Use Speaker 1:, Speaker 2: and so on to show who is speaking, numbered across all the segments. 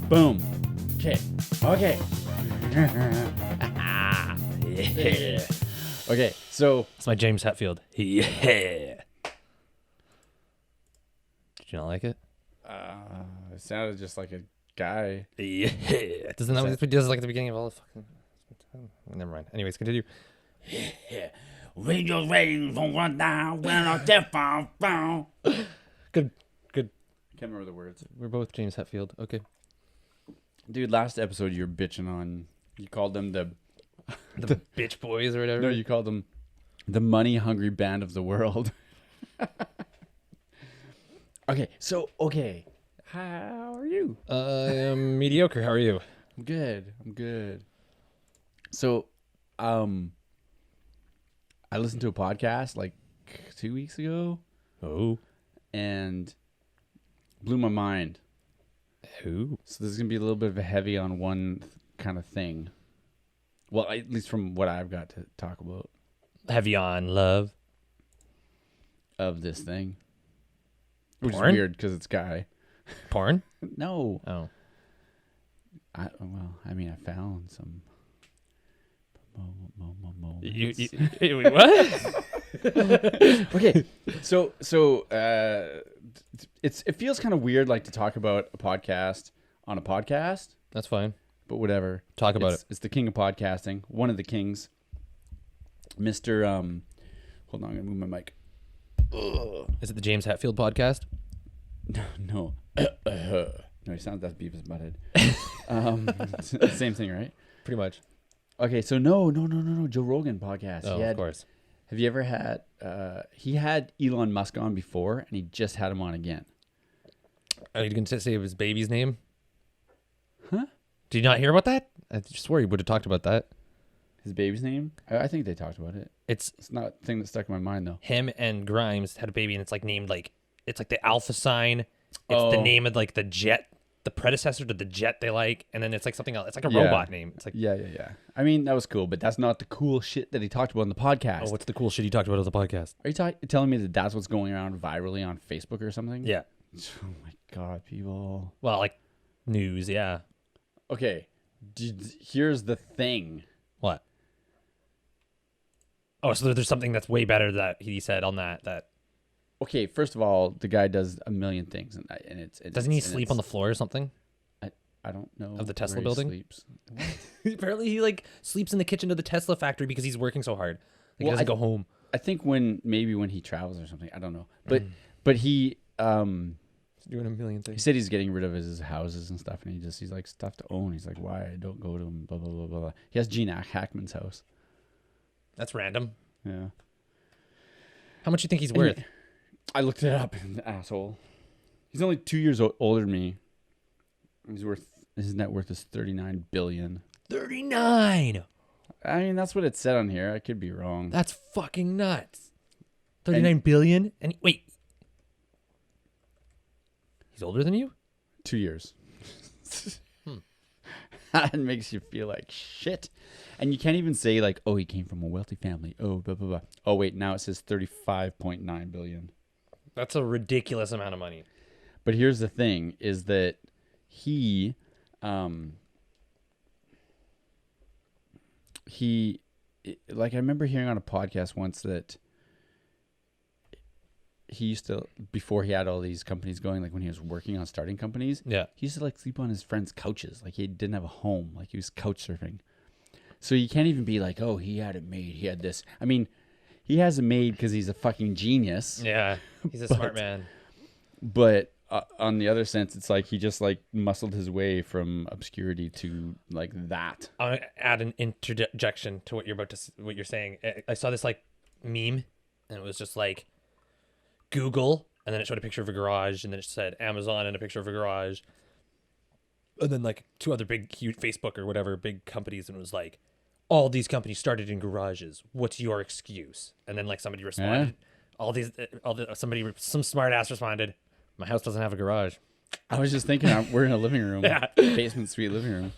Speaker 1: Boom. Okay.
Speaker 2: Yeah.
Speaker 1: Okay, so
Speaker 2: That's my James Hetfield. Yeah. Did you not like it?
Speaker 1: it sounded just like a guy.
Speaker 2: Yeah. Doesn't that what he does like at the beginning of all the fucking... Never mind. Anyways, continue.
Speaker 1: Yeah. Radio ratings won't run down when I step on.
Speaker 2: Good.
Speaker 1: Can't remember the words.
Speaker 2: We're both James Hetfield. Okay.
Speaker 1: Dude, last episode you were bitching on. You called them the
Speaker 2: bitch boys or whatever.
Speaker 1: No, you called them the money hungry band of the world. Okay. How are you?
Speaker 2: I am mediocre. How are you?
Speaker 1: I'm good. So, I listened to a podcast like 2 weeks ago.
Speaker 2: Oh.
Speaker 1: And blew my mind.
Speaker 2: Who?
Speaker 1: So there's gonna be a little bit of a heavy on one kind of thing. Well, at least from what I've got to talk about
Speaker 2: Heavy on love.
Speaker 1: of this thing, which
Speaker 2: Porn?
Speaker 1: is weird because it's guy.
Speaker 2: Porn?
Speaker 1: No,
Speaker 2: Oh.
Speaker 1: I found some.
Speaker 2: What?
Speaker 1: Okay, so it feels kind of weird, like to talk about a podcast on a podcast,
Speaker 2: That's fine.
Speaker 1: but whatever.
Speaker 2: Talk about it.
Speaker 1: It's the king of podcasting, one of the kings, Mr. Hold on, I'm gonna move my mic.
Speaker 2: Is it the James Hetfield podcast?
Speaker 1: No, no, he sounds that's Beavis Butthead. Same thing, right?
Speaker 2: Pretty much.
Speaker 1: Okay, so no, Joe Rogan podcast.
Speaker 2: Oh, of course.
Speaker 1: Have you ever had? He had Elon Musk on before, and he just had him on again.
Speaker 2: Are you going to say his baby's name?
Speaker 1: Huh?
Speaker 2: Did you not hear about that? I swore you would have talked about that.
Speaker 1: His baby's name? I think they talked about it.
Speaker 2: It's
Speaker 1: not a thing that stuck in my mind though.
Speaker 2: him and Grimes had a baby, and it's like named like it's like the Alpha sign. It's the name of like the jet, the predecessor to the jet they like, and then it's like something else. It's like a robot name. It's like
Speaker 1: Yeah. I mean, that was cool, but that's not the cool shit that he talked about in the podcast.
Speaker 2: oh, what's the cool shit you talked about on the podcast?
Speaker 1: Are you telling me that that's what's going around virally on Facebook or something?
Speaker 2: Yeah.
Speaker 1: Oh my god, people.
Speaker 2: Well, like news. Yeah.
Speaker 1: Okay, here's the thing.
Speaker 2: What? Oh, so there's something that's way better that he said on that.
Speaker 1: Okay, first of all, the guy does a million things, and it's
Speaker 2: Doesn't he sleep on the floor or something?
Speaker 1: I don't know
Speaker 2: Of the Tesla
Speaker 1: where he
Speaker 2: building?
Speaker 1: sleeps.
Speaker 2: Apparently, he like sleeps in the kitchen of the Tesla factory because he's working so hard. Like, he
Speaker 1: Well,
Speaker 2: doesn't go home.
Speaker 1: I think when he travels or something. I don't know, but he
Speaker 2: He's doing a million
Speaker 1: he
Speaker 2: things.
Speaker 1: said he's getting rid of his houses and stuff, and he's like stuff to own. He's like, why I don't go to him, blah blah blah blah. He has Gene Hackman's house.
Speaker 2: That's random.
Speaker 1: Yeah,
Speaker 2: How much do you think he's worth?
Speaker 1: I looked it up, asshole. He's only 2 years older than me. His net worth is $39 billion.
Speaker 2: 39.
Speaker 1: I mean, that's what it said on here. I could be wrong.
Speaker 2: That's fucking nuts. 39 billion? And wait. He's older than you?
Speaker 1: 2 years. That makes you feel like shit. And you can't even say like, oh, he came from a wealthy family. Oh, blah, blah, blah. Oh, wait, now it says 35.9 billion.
Speaker 2: That's a ridiculous amount of money.
Speaker 1: But here's the thing is that he like I remember hearing on a podcast once that he used to, before he had all these companies going, like when he was working on starting companies,
Speaker 2: Yeah.
Speaker 1: he used to like sleep on his friends' couches. Like he didn't have a home. Like he was couch surfing. So you can't even be like, oh, he had it made. He had this. I mean, he has it made because he's a fucking genius.
Speaker 2: Yeah. He's a smart man.
Speaker 1: But on the other sense, it's like he just like muscled his way from obscurity to like that.
Speaker 2: I want to add an interjection to what you're saying. I saw this like meme, and it was just like Google, and then it showed a picture of a garage, and then it said Amazon and a picture of a garage, and then like two other big, huge Facebook or whatever big companies, and it was like, all these companies started in garages. What's your excuse? And then like somebody responded, some smart ass responded, my house doesn't have a garage.
Speaker 1: I was just thinking we're in a living room,
Speaker 2: Yeah.
Speaker 1: basement suite living room.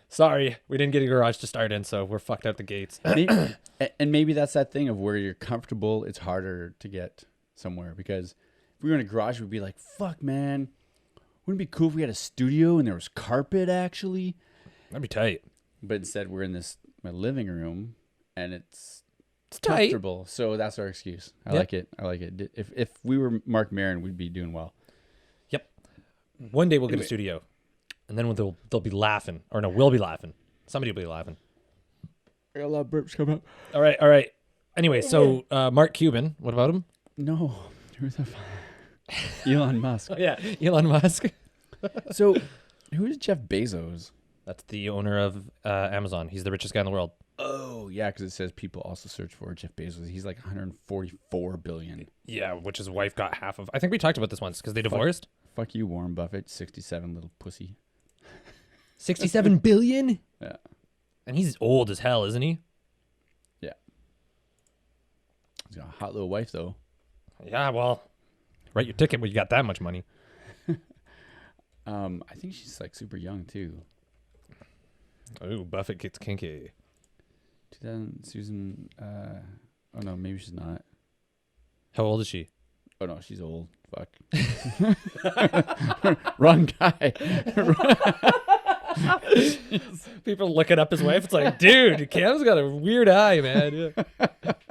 Speaker 2: Sorry, we didn't get a garage to start in, so we're fucked out the gates.
Speaker 1: And maybe that's that thing of where you're comfortable. It's harder to get somewhere because if we were in a garage, we'd be like, fuck, man, Wouldn't it be cool if we had a studio and there was carpet actually?
Speaker 2: That'd be tight.
Speaker 1: But instead, we're in my living room, and it's
Speaker 2: tight.
Speaker 1: comfortable. So that's our excuse. I like it. If we were Mark Maron, we'd be doing well.
Speaker 2: Yep. One day we'll get a studio, and then they'll be laughing. Or no, we'll be laughing. Somebody will be laughing.
Speaker 1: I got a lot of burps coming up.
Speaker 2: All right. Anyway, so Mark Cuban, what about him?
Speaker 1: No. Who's the Elon Musk.
Speaker 2: Oh, yeah, Elon Musk.
Speaker 1: So, who is Jeff Bezos?
Speaker 2: That's the owner of Amazon. He's the richest guy in the world.
Speaker 1: Oh, yeah, because it says people also search for Jeff Bezos. He's like 144 billion.
Speaker 2: Yeah, which his wife got half of. I think we talked about this once because they divorced.
Speaker 1: Fuck you, Warren Buffett. 67, little pussy.
Speaker 2: 67 billion?
Speaker 1: Yeah.
Speaker 2: And he's old as hell, isn't he?
Speaker 1: Yeah. He's got a hot little wife, though.
Speaker 2: Yeah, well, write your ticket when you got that much money.
Speaker 1: I think she's like super young, too.
Speaker 2: Oh, Buffett gets kinky.
Speaker 1: 2000, Susan, oh no, maybe she's not.
Speaker 2: How old is she?
Speaker 1: Oh no, she's old. Fuck. Wrong guy.
Speaker 2: People looking up his wife. It's like, dude, Cam's got a weird eye, man. Yeah.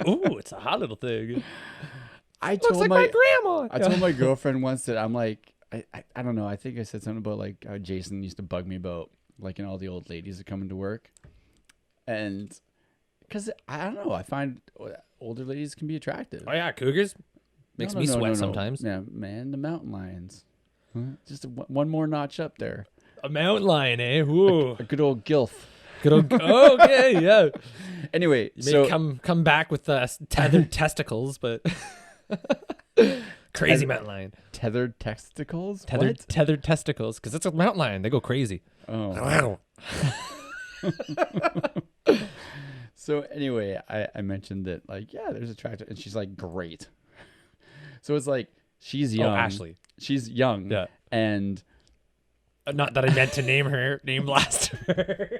Speaker 2: Ooh, it's a hot little thing. Looks like my grandma.
Speaker 1: I told my girlfriend once that I'm like, I don't know. I think I said something about like how Jason used to bug me about like all the old ladies that come into work. And because I don't know, I find older ladies can be attractive.
Speaker 2: Oh, yeah, cougars. Makes me sweat sometimes.
Speaker 1: Yeah, man, the mountain lions. Huh? Just one more notch up there.
Speaker 2: A mountain lion, eh? Ooh.
Speaker 1: A good old gilf.
Speaker 2: Good old. Okay, yeah.
Speaker 1: Anyway,
Speaker 2: you may come back with tethered testicles, but crazy mountain lion.
Speaker 1: Tethered testicles?
Speaker 2: Tethered testicles, because it's a mountain lion. They go crazy.
Speaker 1: Oh. So anyway, I mentioned that like, yeah, there's attractive, and she's like, great. So it's like she's young.
Speaker 2: Oh, Ashley.
Speaker 1: She's young.
Speaker 2: Yeah.
Speaker 1: And
Speaker 2: not that I meant to name blast her.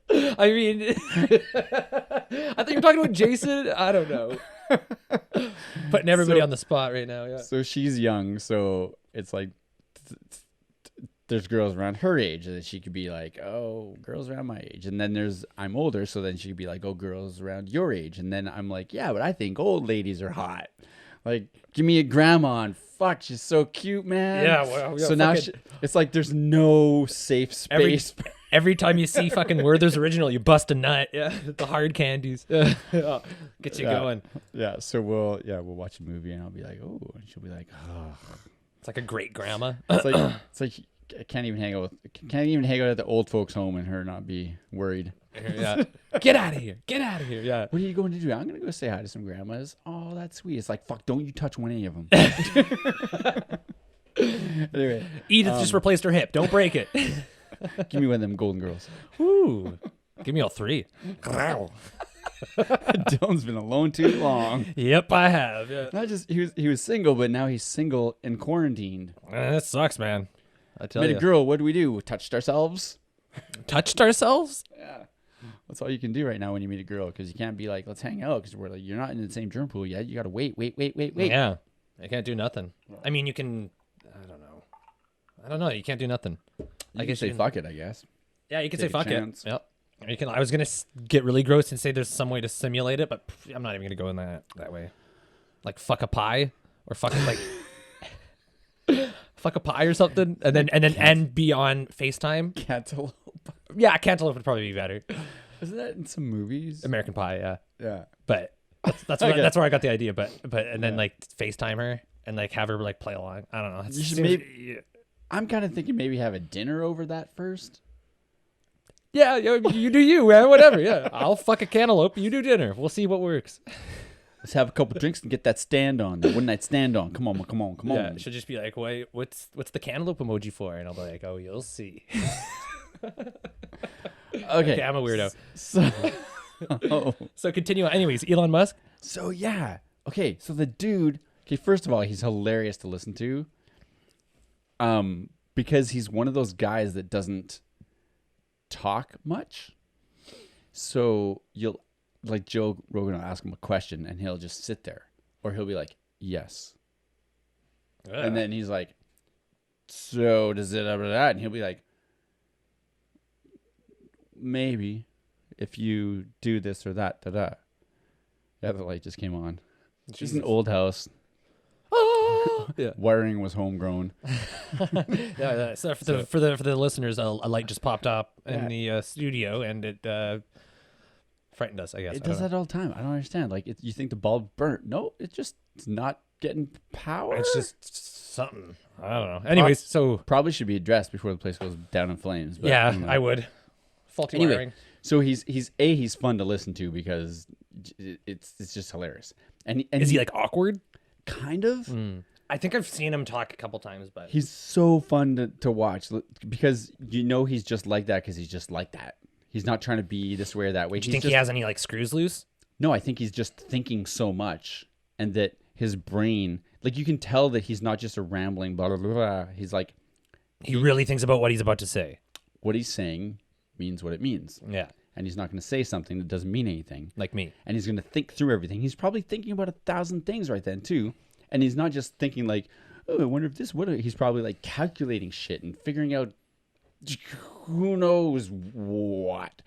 Speaker 2: I mean, I think you're talking about Jason. I don't know. Putting everybody on the spot right now. Yeah.
Speaker 1: So she's young. So it's like there's girls around her age that she could be like, oh, girls around my age. And then I'm older. So then she could be like, oh, girls around your age. And then I'm like, yeah, but I think old ladies are hot. Like, give me a grandma and fuck, she's so cute, man.
Speaker 2: Yeah, well, yeah.
Speaker 1: So now it's like there's no safe space.
Speaker 2: Every time you see fucking Werther's Original, you bust a nut. Yeah, the hard candies. Yeah. Get you going.
Speaker 1: Yeah, so we'll watch a movie and I'll be like, oh, and she'll be like, oh.
Speaker 2: It's like a great grandma.
Speaker 1: It's like I can't even hang out at the old folks' home and her not be worried.
Speaker 2: Yeah. Get out of here. Yeah.
Speaker 1: What are you going to do? I'm going to go say hi to some grandmas. Oh, that's sweet. It's like, fuck, don't you touch any of them. Anyway.
Speaker 2: Edith just replaced her hip. Don't break it.
Speaker 1: Give me one of them Golden Girls.
Speaker 2: Ooh. Give me all three.
Speaker 1: Dylan's been alone too long.
Speaker 2: Yep, I have. Yeah.
Speaker 1: Not just he was single, but now he's single and quarantined.
Speaker 2: That sucks, man. I tell you.
Speaker 1: Met a girl. What do? We touched ourselves.
Speaker 2: Touched ourselves?
Speaker 1: Yeah. That's all you can do right now when you meet a girl, because you can't be like, let's hang out, because we're like, you're not in the same germ pool yet. You got to wait.
Speaker 2: Yeah. I can't do nothing. I mean, you can, I don't know. You can't do nothing.
Speaker 1: I guess say fuck it, I guess.
Speaker 2: Yeah, you can say fuck it. Yep. You can. I was going to get really gross and say there's some way to simulate it, but I'm not even going to go in that way. Like fuck a pie or fucking like fuck a pie or something, and then be on FaceTime.
Speaker 1: Cantaloupe.
Speaker 2: Yeah, cantaloupe would probably be better.
Speaker 1: Isn't that in some movies?
Speaker 2: American Pie, yeah.
Speaker 1: Yeah.
Speaker 2: But that's where I got the idea. But then like FaceTime her and like have her like play along. I don't know.
Speaker 1: You should I'm kind of thinking maybe have a dinner over that first.
Speaker 2: Yeah, you do you, man. Whatever. Yeah, I'll fuck a cantaloupe. You do dinner. We'll see what works.
Speaker 1: Let's have a couple drinks and get that stand on. That one night stand on. Come on.
Speaker 2: Yeah, she'll just be like, wait, what's the cantaloupe emoji for? And I'll be like, oh, you'll see. Okay, I'm a weirdo. So continue on. Anyways, Elon Musk.
Speaker 1: So yeah. Okay, so the dude. Okay, first of all, he's hilarious to listen to. Because he's one of those guys that doesn't talk much. So you'll like Joe Rogan will ask him a question and he'll just sit there, or he'll be like, yes. And then he's like, so does it ever that? And he'll be like, maybe if you do this or that, da-da. Yeah, the light just came on. It's an old house.
Speaker 2: Yeah.
Speaker 1: Wiring was homegrown.
Speaker 2: Yeah. So for the listeners, a light just popped up in the studio, and it frightened us. I guess
Speaker 1: It does that all the time. I don't understand. Like, you think the bulb burnt? No, it's not getting power.
Speaker 2: It's just something. I don't know. Anyways, so
Speaker 1: probably should be addressed before the place goes down in flames. But
Speaker 2: yeah, I would. Faulty wiring.
Speaker 1: So he's fun to listen to because it's just hilarious. And
Speaker 2: is he like awkward?
Speaker 1: Kind of.
Speaker 2: I think I've seen him talk a couple times, but
Speaker 1: he's so fun to watch because he's just like that because he's just like that. He's not trying to be this way or that way.
Speaker 2: Do you think he has any like screws loose?
Speaker 1: No, I think he's just thinking so much, and that his brain, like, you can tell that he's not just a rambling blah blah blah. He's like,
Speaker 2: he really thinks about what he's about to say.
Speaker 1: What he's saying means what it means.
Speaker 2: Yeah.
Speaker 1: And he's not going to say something that doesn't mean anything.
Speaker 2: Like me.
Speaker 1: And he's going to think through everything. He's probably thinking about 1,000 things right then too. And he's not just thinking like, oh, I wonder if this would. He's probably like calculating shit and figuring out who knows what.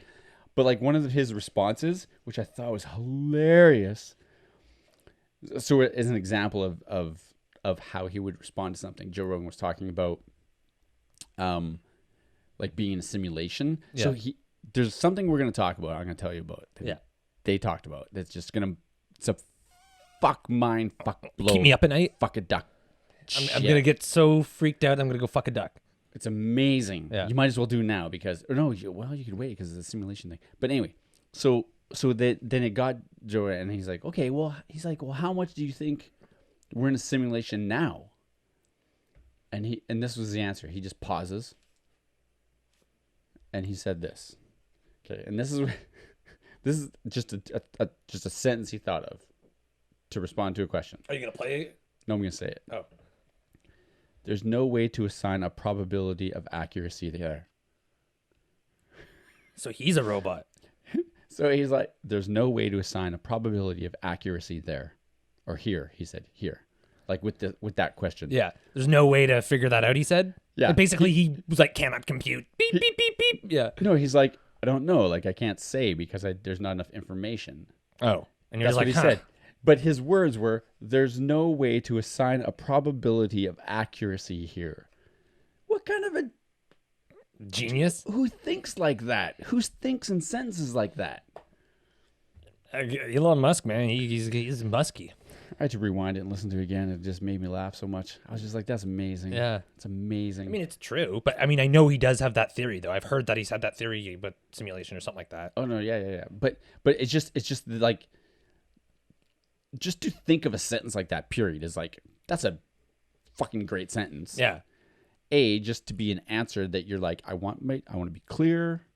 Speaker 1: But like one of his responses, which I thought was hilarious. So as an example of how he would respond to something, Joe Rogan was talking about, like being in a simulation. Yeah. So there's something we're going to talk about. I'm going to tell you about.
Speaker 2: Yeah.
Speaker 1: They talked about. That's just going to, it's a fuck blow.
Speaker 2: Keep me up at night.
Speaker 1: Fuck a duck.
Speaker 2: I'm going to get so freaked out. I'm going to go fuck a duck.
Speaker 1: It's amazing.
Speaker 2: Yeah.
Speaker 1: You might as well do it now because, or no, you could wait because it's a simulation thing. But anyway, so then it got Joe and he's like, okay, well, how much do you think we're in a simulation now? And this was the answer. He just pauses. And he said this. Okay, and this is just a sentence he thought of to respond to a question.
Speaker 2: Are you gonna play it?
Speaker 1: No, I'm gonna say it.
Speaker 2: Oh.
Speaker 1: There's no way to assign a probability of accuracy there.
Speaker 2: So he's a robot.
Speaker 1: So he's like, there's no way to assign a probability of accuracy there. Or here, he said, here. Like with that question.
Speaker 2: Yeah. There's no way to figure that out, he said?
Speaker 1: Yeah.
Speaker 2: And basically he was like, cannot compute. Beep, beep, beep, beep. Yeah.
Speaker 1: No, he's like, I don't know. Like, I can't say because there's not enough information.
Speaker 2: Oh. And you're
Speaker 1: That's
Speaker 2: like,
Speaker 1: what he said. But his words were, there's no way to assign a probability of accuracy here. What kind of a
Speaker 2: genius?
Speaker 1: Who thinks like that? Who thinks in sentences like that?
Speaker 2: Elon Musk, man. He's musky.
Speaker 1: I had to rewind it and listen to it again. It just made me laugh so much. I was just like, that's amazing.
Speaker 2: Yeah.
Speaker 1: It's amazing.
Speaker 2: I mean, it's true. But, I mean, I know he does have that theory, though. I've heard that he's had that theory, but simulation or something like that.
Speaker 1: Oh, no, yeah. But it's just like, just to think of a sentence like that, period, is like, that's a fucking great sentence.
Speaker 2: Yeah.
Speaker 1: Just to be an answer that you're like, I want to be clear.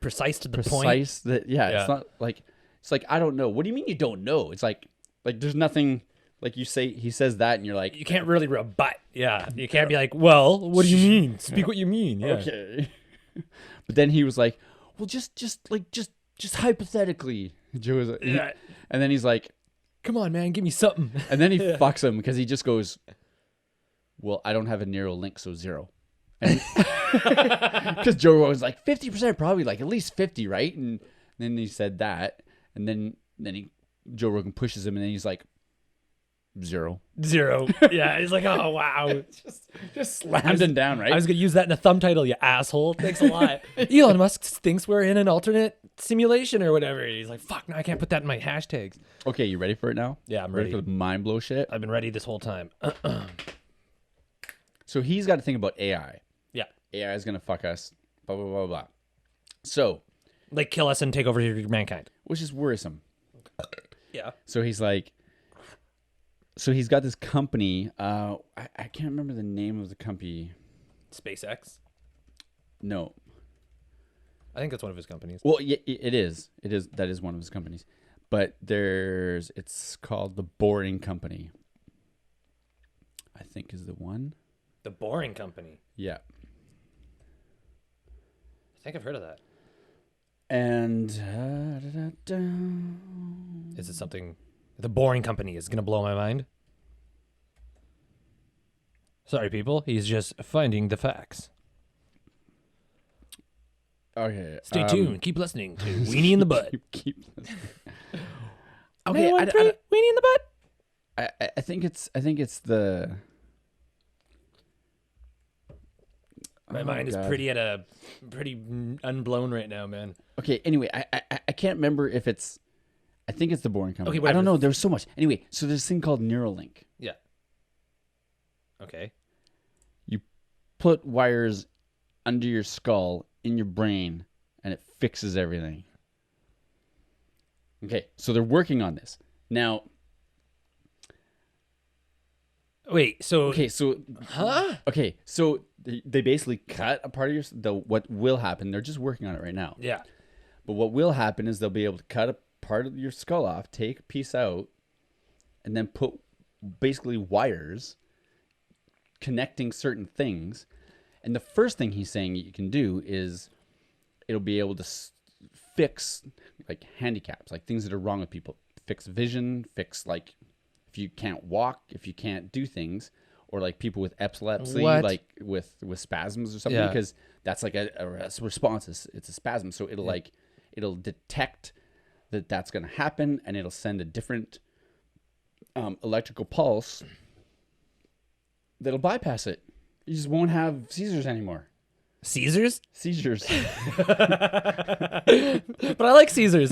Speaker 2: Precise to the point.
Speaker 1: Precise. It's not like, it's like, I don't know. What do you mean you don't know? It's like there's nothing, like you say, he says that and you're like.
Speaker 2: You can't really rebut. Yeah. You can't be like, well, what do you mean? Speak what you mean. Yeah.
Speaker 1: Okay. But then he was like, well, just hypothetically. Joe was like,
Speaker 2: Yeah.
Speaker 1: And then he's like,
Speaker 2: come on, man, give me something.
Speaker 1: and then he fucks him because he just goes, well, I don't have a Neuralink, so 0. Because Joe was like 50%, probably like at least 50, right? And then he said that, and then Joe Rogan pushes him, and then he's like 0.
Speaker 2: Yeah, he's like, oh wow,
Speaker 1: just slammed him down, right?
Speaker 2: I was gonna use that in a thumb title, you asshole. Thanks a lot. Elon Musk thinks we're in an alternate simulation or whatever. He's like, fuck, no, I can't put that in my hashtags.
Speaker 1: Okay, you ready for it now?
Speaker 2: Yeah, I'm ready
Speaker 1: for the mind blow shit.
Speaker 2: I've been ready this whole time.
Speaker 1: So he's got to think about AI.
Speaker 2: Yeah,
Speaker 1: AI is gonna fuck us. Blah blah blah blah. So,
Speaker 2: like, kill us and take over mankind,
Speaker 1: which is worrisome.
Speaker 2: Yeah.
Speaker 1: So he's like, he's got this company. I can't remember the name of the company.
Speaker 2: SpaceX.
Speaker 1: No.
Speaker 2: I think that's one of his companies.
Speaker 1: Well, yeah, it is. That is one of his companies. But it's called the Boring Company. I think is the one.
Speaker 2: The Boring Company.
Speaker 1: Yeah.
Speaker 2: I think I've heard of that.
Speaker 1: And
Speaker 2: is it something? The Boring Company is gonna blow my mind. Sorry, people. He's just finding the facts.
Speaker 1: Okay.
Speaker 2: Stay tuned. Keep listening to Weenie in the Butt.
Speaker 1: Keep listening.
Speaker 2: Okay,
Speaker 1: Okay,
Speaker 2: Weenie in the Butt.
Speaker 1: I think it's the.
Speaker 2: My
Speaker 1: Oh,
Speaker 2: mind is
Speaker 1: God.
Speaker 2: pretty unblown right now, man.
Speaker 1: Okay. Anyway, I can't remember if it's. I think it's the boring company.
Speaker 2: Okay,
Speaker 1: I don't
Speaker 2: whatever.
Speaker 1: know. There's so much. Anyway, so there's this thing called Neuralink.
Speaker 2: Yeah. Okay.
Speaker 1: You put wires under your skull in your brain, and it fixes everything. Okay, so they're working on this now.
Speaker 2: Wait. So.
Speaker 1: Okay, so
Speaker 2: Huh?
Speaker 1: okay, so they basically cut a part of what will happen. They're just working on it right now.
Speaker 2: Yeah.
Speaker 1: But what will happen is they'll be able to cut a part of your skull off, take a piece out, and then put basically wires connecting certain things. And the first thing he's saying you can do is it'll be able to fix like handicaps, like things that are wrong with people. Fix vision, fix like if you can't walk, if you can't do things, or like people with epilepsy,
Speaker 2: What?
Speaker 1: like with spasms or something,
Speaker 2: Yeah.
Speaker 1: because that's like a response. It's a spasm, so it'll it'll detect that's going to happen, and it'll send a different electrical pulse that'll bypass it. You just won't have seizures anymore.
Speaker 2: Caesars?
Speaker 1: Seizures.
Speaker 2: But I like Caesars.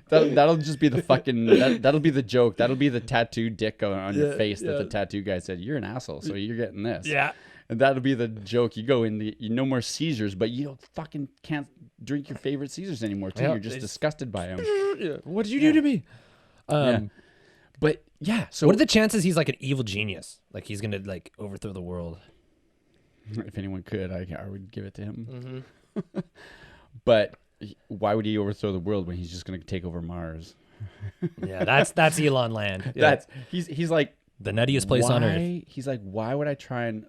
Speaker 1: That'll just be the fucking. That'll be the joke. That'll be the tattoo dick on your face that the tattoo guy said, "You're an asshole, so you're getting this."
Speaker 2: Yeah.
Speaker 1: And that'll be the joke. You go in you no more Caesars, but you don't fucking can't drink your favorite Caesars anymore too.
Speaker 2: Yeah,
Speaker 1: You're just disgusted by them.
Speaker 2: What did you do to me?
Speaker 1: Yeah. But yeah, so
Speaker 2: What are the chances he's like an evil genius? Like he's gonna like overthrow the world?
Speaker 1: if anyone could, I would give it to him.
Speaker 2: Mm-hmm.
Speaker 1: But why would he overthrow the world when he's just going to take over Mars?
Speaker 2: Yeah, that's Elon land. Yeah.
Speaker 1: That's he's like
Speaker 2: the nuttiest place on earth.
Speaker 1: He's like, why would I try and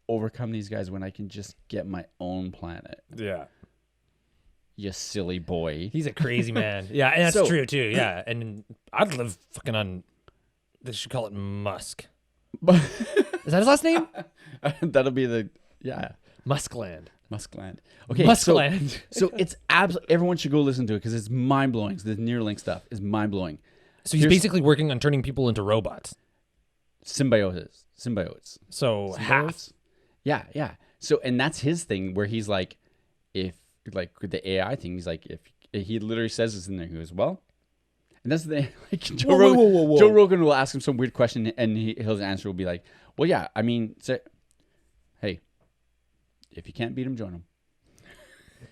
Speaker 1: overcome these guys when I can just get my own planet?
Speaker 2: Yeah.
Speaker 1: You silly boy.
Speaker 2: He's a crazy man. Yeah, and that's
Speaker 1: So-
Speaker 2: true too. Yeah, and I'd live fucking on. They should call it Musk. Is that his last name?
Speaker 1: That'll be
Speaker 2: Muskland.
Speaker 1: Muskland. Okay,
Speaker 2: Muskland.
Speaker 1: So it's absolutely everyone should go listen to it because it's mind blowing. The Neuralink stuff is mind blowing.
Speaker 2: So he's basically working on turning people into robots.
Speaker 1: Symbiotes.
Speaker 2: So half.
Speaker 1: Yeah. So and that's his thing where he's like, if like with the AI thing, he's like, if he literally says this in there, he goes, well, and that's the like Joe Rogan. Joe Rogan will ask him some weird question, and his answer will be like, well, yeah, I mean, hey, if you can't beat him, join him.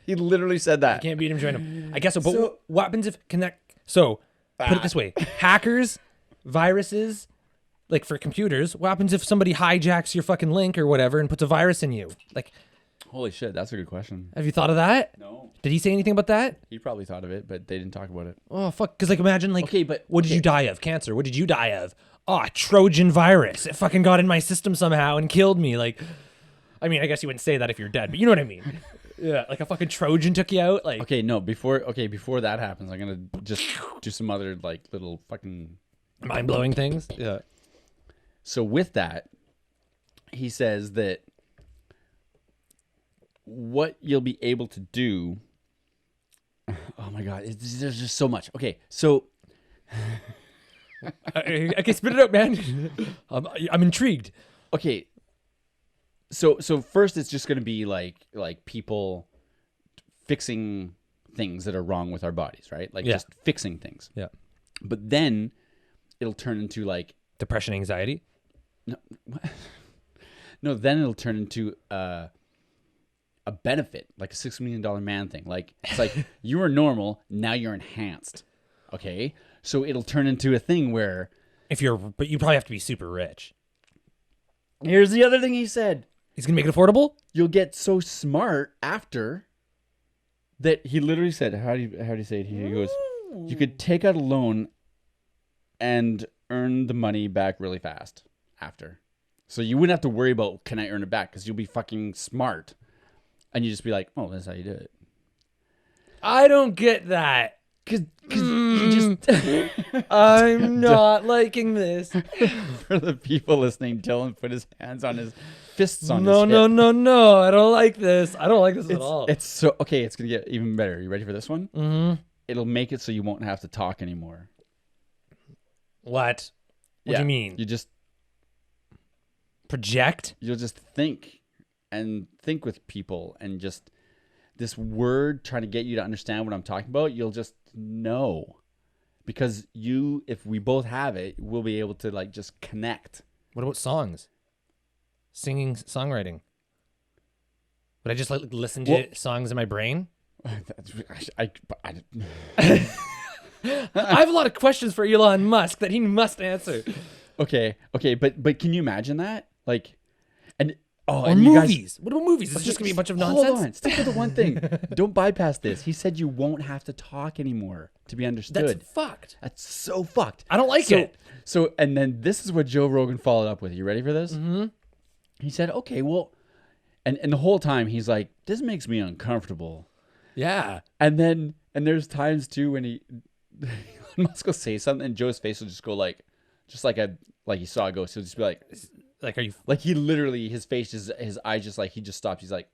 Speaker 1: He literally said that.
Speaker 2: Can't beat him, join him. I guess so. But what happens if So put it this way: hackers, viruses, like for computers. What happens if somebody hijacks your fucking link or whatever and puts a virus in you? Like,
Speaker 1: Holy shit, that's a good question.
Speaker 2: have you thought of that?
Speaker 1: No,
Speaker 2: Did he say anything about that?
Speaker 1: he probably thought of it, but they didn't talk about it.
Speaker 2: Oh fuck! Because like imagine like,
Speaker 1: Okay, but-
Speaker 2: what did you die of? Cancer. What did you die of? Oh, Trojan virus. It fucking got in my system somehow and killed me. Like, I mean, I guess you wouldn't say that if you're dead, but you know what I mean. Yeah, like a fucking Trojan took you out. Like,
Speaker 1: Okay, no, before that happens, I'm gonna just do some other like little fucking.
Speaker 2: mind blowing things. Yeah.
Speaker 1: So with that, he says that what you'll be able to do. Oh my god, there's just so much. Okay, so
Speaker 2: Okay, spit it out, man. I'm intrigued.
Speaker 1: okay, so first it's just gonna be like people fixing things that are wrong with our bodies, right? Like
Speaker 2: Yeah.
Speaker 1: just fixing things.
Speaker 2: Yeah.
Speaker 1: But then it'll turn into like
Speaker 2: Depression, anxiety.
Speaker 1: no, then it'll turn into a benefit, like a $6 million man thing. Like it's like you were normal, now you're enhanced. Okay, so it'll turn into a thing where
Speaker 2: But you probably have to be super rich.
Speaker 1: here's the other thing he said:
Speaker 2: He's gonna make it affordable.
Speaker 1: you'll get so smart after that. He literally said, "How do you say it?" He goes, "You could take out a loan and earn the money back really fast after, so you wouldn't have to worry about can I earn it back because you'll be fucking smart." And you just be like, oh, that's how you do it.
Speaker 2: I don't get that.
Speaker 1: Cause you just
Speaker 2: I'm not liking this.
Speaker 1: for the people listening, Dylan put his hands on his fists on
Speaker 2: No,
Speaker 1: his
Speaker 2: no,
Speaker 1: hip.
Speaker 2: no, no. I don't like this. I don't like this at all.
Speaker 1: It's so okay. It's gonna get even better. You ready for this one?
Speaker 2: Mm-hmm.
Speaker 1: It'll make it so you won't have to talk anymore.
Speaker 2: What? What do you mean?
Speaker 1: You just
Speaker 2: Project?
Speaker 1: you'll just think with people and just this word trying to get you to understand what I'm talking about. You'll just know because if we both have it, we'll be able to like just connect.
Speaker 2: What about songs? Singing, songwriting? Would I just like listen to songs in my brain?
Speaker 1: I
Speaker 2: I have a lot of questions for Elon Musk that he must answer.
Speaker 1: okay, but can you imagine that? Like,
Speaker 2: Or
Speaker 1: and you
Speaker 2: movies.
Speaker 1: guys,
Speaker 2: What about movies? It's just gonna be a bunch of nonsense.
Speaker 1: Hold on, stick to the one thing. Don't bypass this. He said you won't have to talk anymore to be understood.
Speaker 2: That's fucked.
Speaker 1: That's so fucked.
Speaker 2: I don't like it.
Speaker 1: So, and then this is what Joe Rogan followed up with. You ready for this?
Speaker 2: Mm-hmm.
Speaker 1: He said, okay, well, and the whole time he's like, this makes me uncomfortable.
Speaker 2: Yeah.
Speaker 1: And there's times too when Elon Musk will say something and Joe's face will just go like he saw a ghost. He'll just be like,
Speaker 2: are you
Speaker 1: like he literally, his face is, his eyes just like, he just stops. He's like,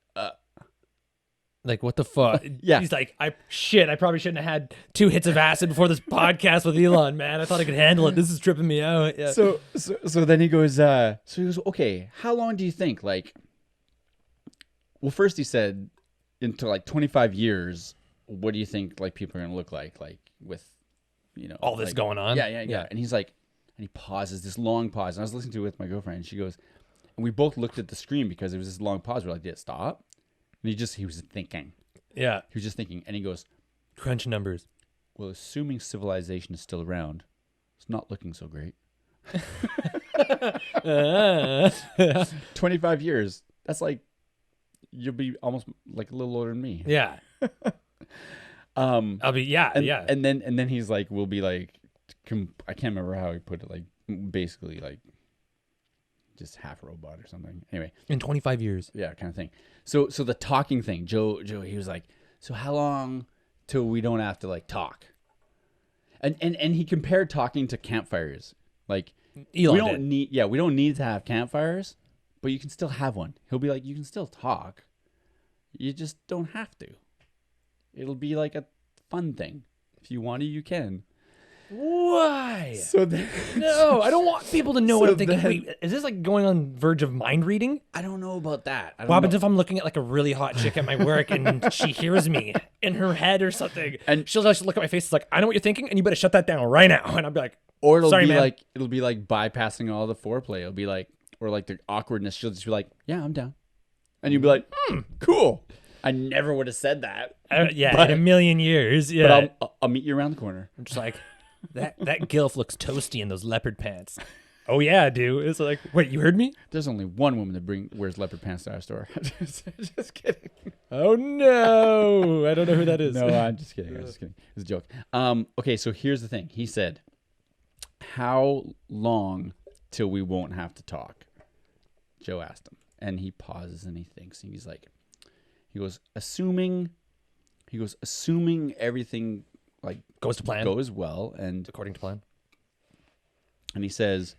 Speaker 2: like, what the fuck?
Speaker 1: Yeah.
Speaker 2: He's like, I probably shouldn't have had 2 hits of acid before this podcast with Elon, man. I thought I could handle it. This is tripping me out. Yeah.
Speaker 1: So then he goes, okay, how long do you think? Like, well, first he said, into like 25 years, what do you think like people are going to look like with,
Speaker 2: all this
Speaker 1: like,
Speaker 2: going on?
Speaker 1: Yeah. And he's like, and he pauses, this long pause. And I was listening to it with my girlfriend and she goes, and we both looked at the screen because it was this long pause. We're like, did it stop? And he was thinking.
Speaker 2: Yeah.
Speaker 1: He was just thinking. And he goes,
Speaker 2: Crunch numbers.
Speaker 1: well, assuming civilization is still around, it's not looking so great. 25 years. That's like, you'll be almost like a little older than me.
Speaker 2: Yeah. I'll be, yeah.
Speaker 1: And then he's like, we'll be like, I can't remember how he put it, like basically like just half robot or something. Anyway,
Speaker 2: in 25 years.
Speaker 1: Yeah, kind of thing. So the talking thing, Joe, he was like, so how long till we don't have to like talk? And he compared talking to campfires. Like
Speaker 2: Elon
Speaker 1: we don't need to have campfires, but you can still have one. He'll be like, you can still talk. You just don't have to. It'll be like a fun thing. If you want to, you can.
Speaker 2: Why?
Speaker 1: So then,
Speaker 2: no, I don't want people to know what
Speaker 1: so
Speaker 2: I'm thinking.
Speaker 1: then-
Speaker 2: Wait, is this like going on verge of mind reading?
Speaker 1: I don't know about that.
Speaker 2: What happens if I'm looking at like a really hot chick at my work and she hears me in her head or something, and she'll just look at my face, it's like, I know what you're thinking, and you better shut that down right now. And I'll be like,
Speaker 1: or it'll
Speaker 2: sorry,
Speaker 1: be
Speaker 2: man.
Speaker 1: like bypassing all the foreplay. It'll be like, or like the awkwardness. She'll just be like, yeah, I'm down, and you'll be like, cool. I never would have said that.
Speaker 2: Yeah,
Speaker 1: but,
Speaker 2: in a million years. Yeah,
Speaker 1: but I'll meet you around the corner.
Speaker 2: I'm just like, that gilf looks toasty in those leopard pants. Oh yeah, dude. It's like, wait, you heard me?
Speaker 1: There's only one woman that wears leopard pants to our store. just kidding.
Speaker 2: Oh no, I don't know who that is.
Speaker 1: No, I'm just kidding. It's a joke. Okay, so here's the thing. He said, how long till we won't have to talk? Joe asked him. And he pauses and he thinks. And he goes, assuming everything like
Speaker 2: Goes to plan.
Speaker 1: goes well and
Speaker 2: According to plan.
Speaker 1: And he says,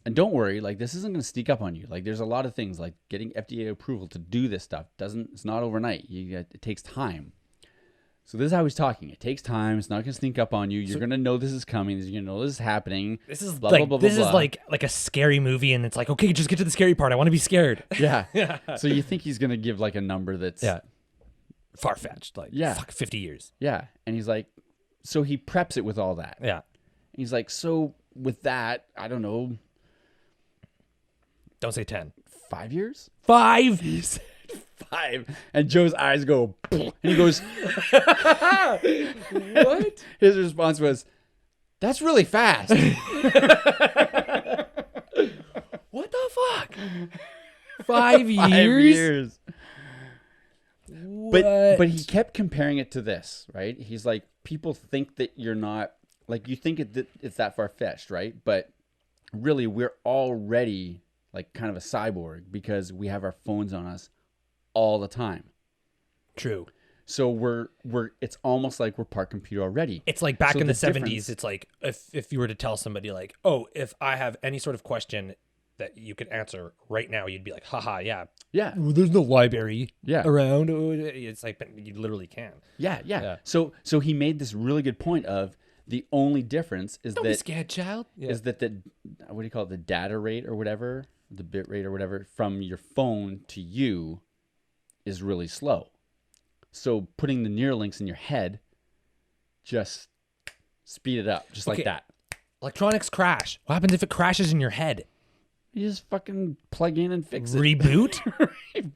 Speaker 1: and don't worry, like this isn't going to sneak up on you. Like there's a lot of things like getting FDA approval to do this stuff it's not overnight. It takes time. So this is how he's talking. It takes time. It's not going to sneak up on you. You're going to know this is coming. You're going to know this is happening.
Speaker 2: This is
Speaker 1: blah,
Speaker 2: like
Speaker 1: blah, blah,
Speaker 2: this
Speaker 1: blah,
Speaker 2: is
Speaker 1: blah.
Speaker 2: like a scary movie, and it's like, okay, just get to the scary part. I want to be scared.
Speaker 1: Yeah. So you think he's going to give like a number that's
Speaker 2: far fetched. Like fuck 50 years.
Speaker 1: Yeah. And he's like, so he preps it with all that.
Speaker 2: Yeah.
Speaker 1: He's like, so with that, I don't know,
Speaker 2: Don't say 10.
Speaker 1: 5 years?
Speaker 2: 5.
Speaker 1: He said 5. And Joe's eyes go, and he goes,
Speaker 2: What?
Speaker 1: His response was, that's really fast.
Speaker 2: What the fuck? 5 years?
Speaker 1: 5 years.
Speaker 2: What?
Speaker 1: But he kept comparing it to this, right? He's like, people think that you're not, like you think it's that far-fetched, right? But really, we're already like kind of a cyborg because we have our phones on us all the time.
Speaker 2: True.
Speaker 1: So we're it's almost like we're part computer already.
Speaker 2: It's like back
Speaker 1: So
Speaker 2: in the
Speaker 1: the
Speaker 2: 70s.
Speaker 1: difference-
Speaker 2: It's like if you were to tell somebody like, oh, if I have any sort of question that you could answer right now, you'd be like, haha, yeah.
Speaker 1: Yeah.
Speaker 2: Well, there's no library
Speaker 1: Yeah.
Speaker 2: around. It's like, but you literally can.
Speaker 1: Yeah. So he made this really good point of the only difference is
Speaker 2: Don't be
Speaker 1: that
Speaker 2: scared, child.
Speaker 1: is that the what do you call it, the data rate or whatever, the bit rate or whatever from your phone to you is really slow. So putting the Neuralinks in your head just speed it up, just like
Speaker 2: Okay.
Speaker 1: that.
Speaker 2: Electronics crash. What happens if it crashes in your head?
Speaker 1: You just fucking plug in and fix it.
Speaker 2: Reboot?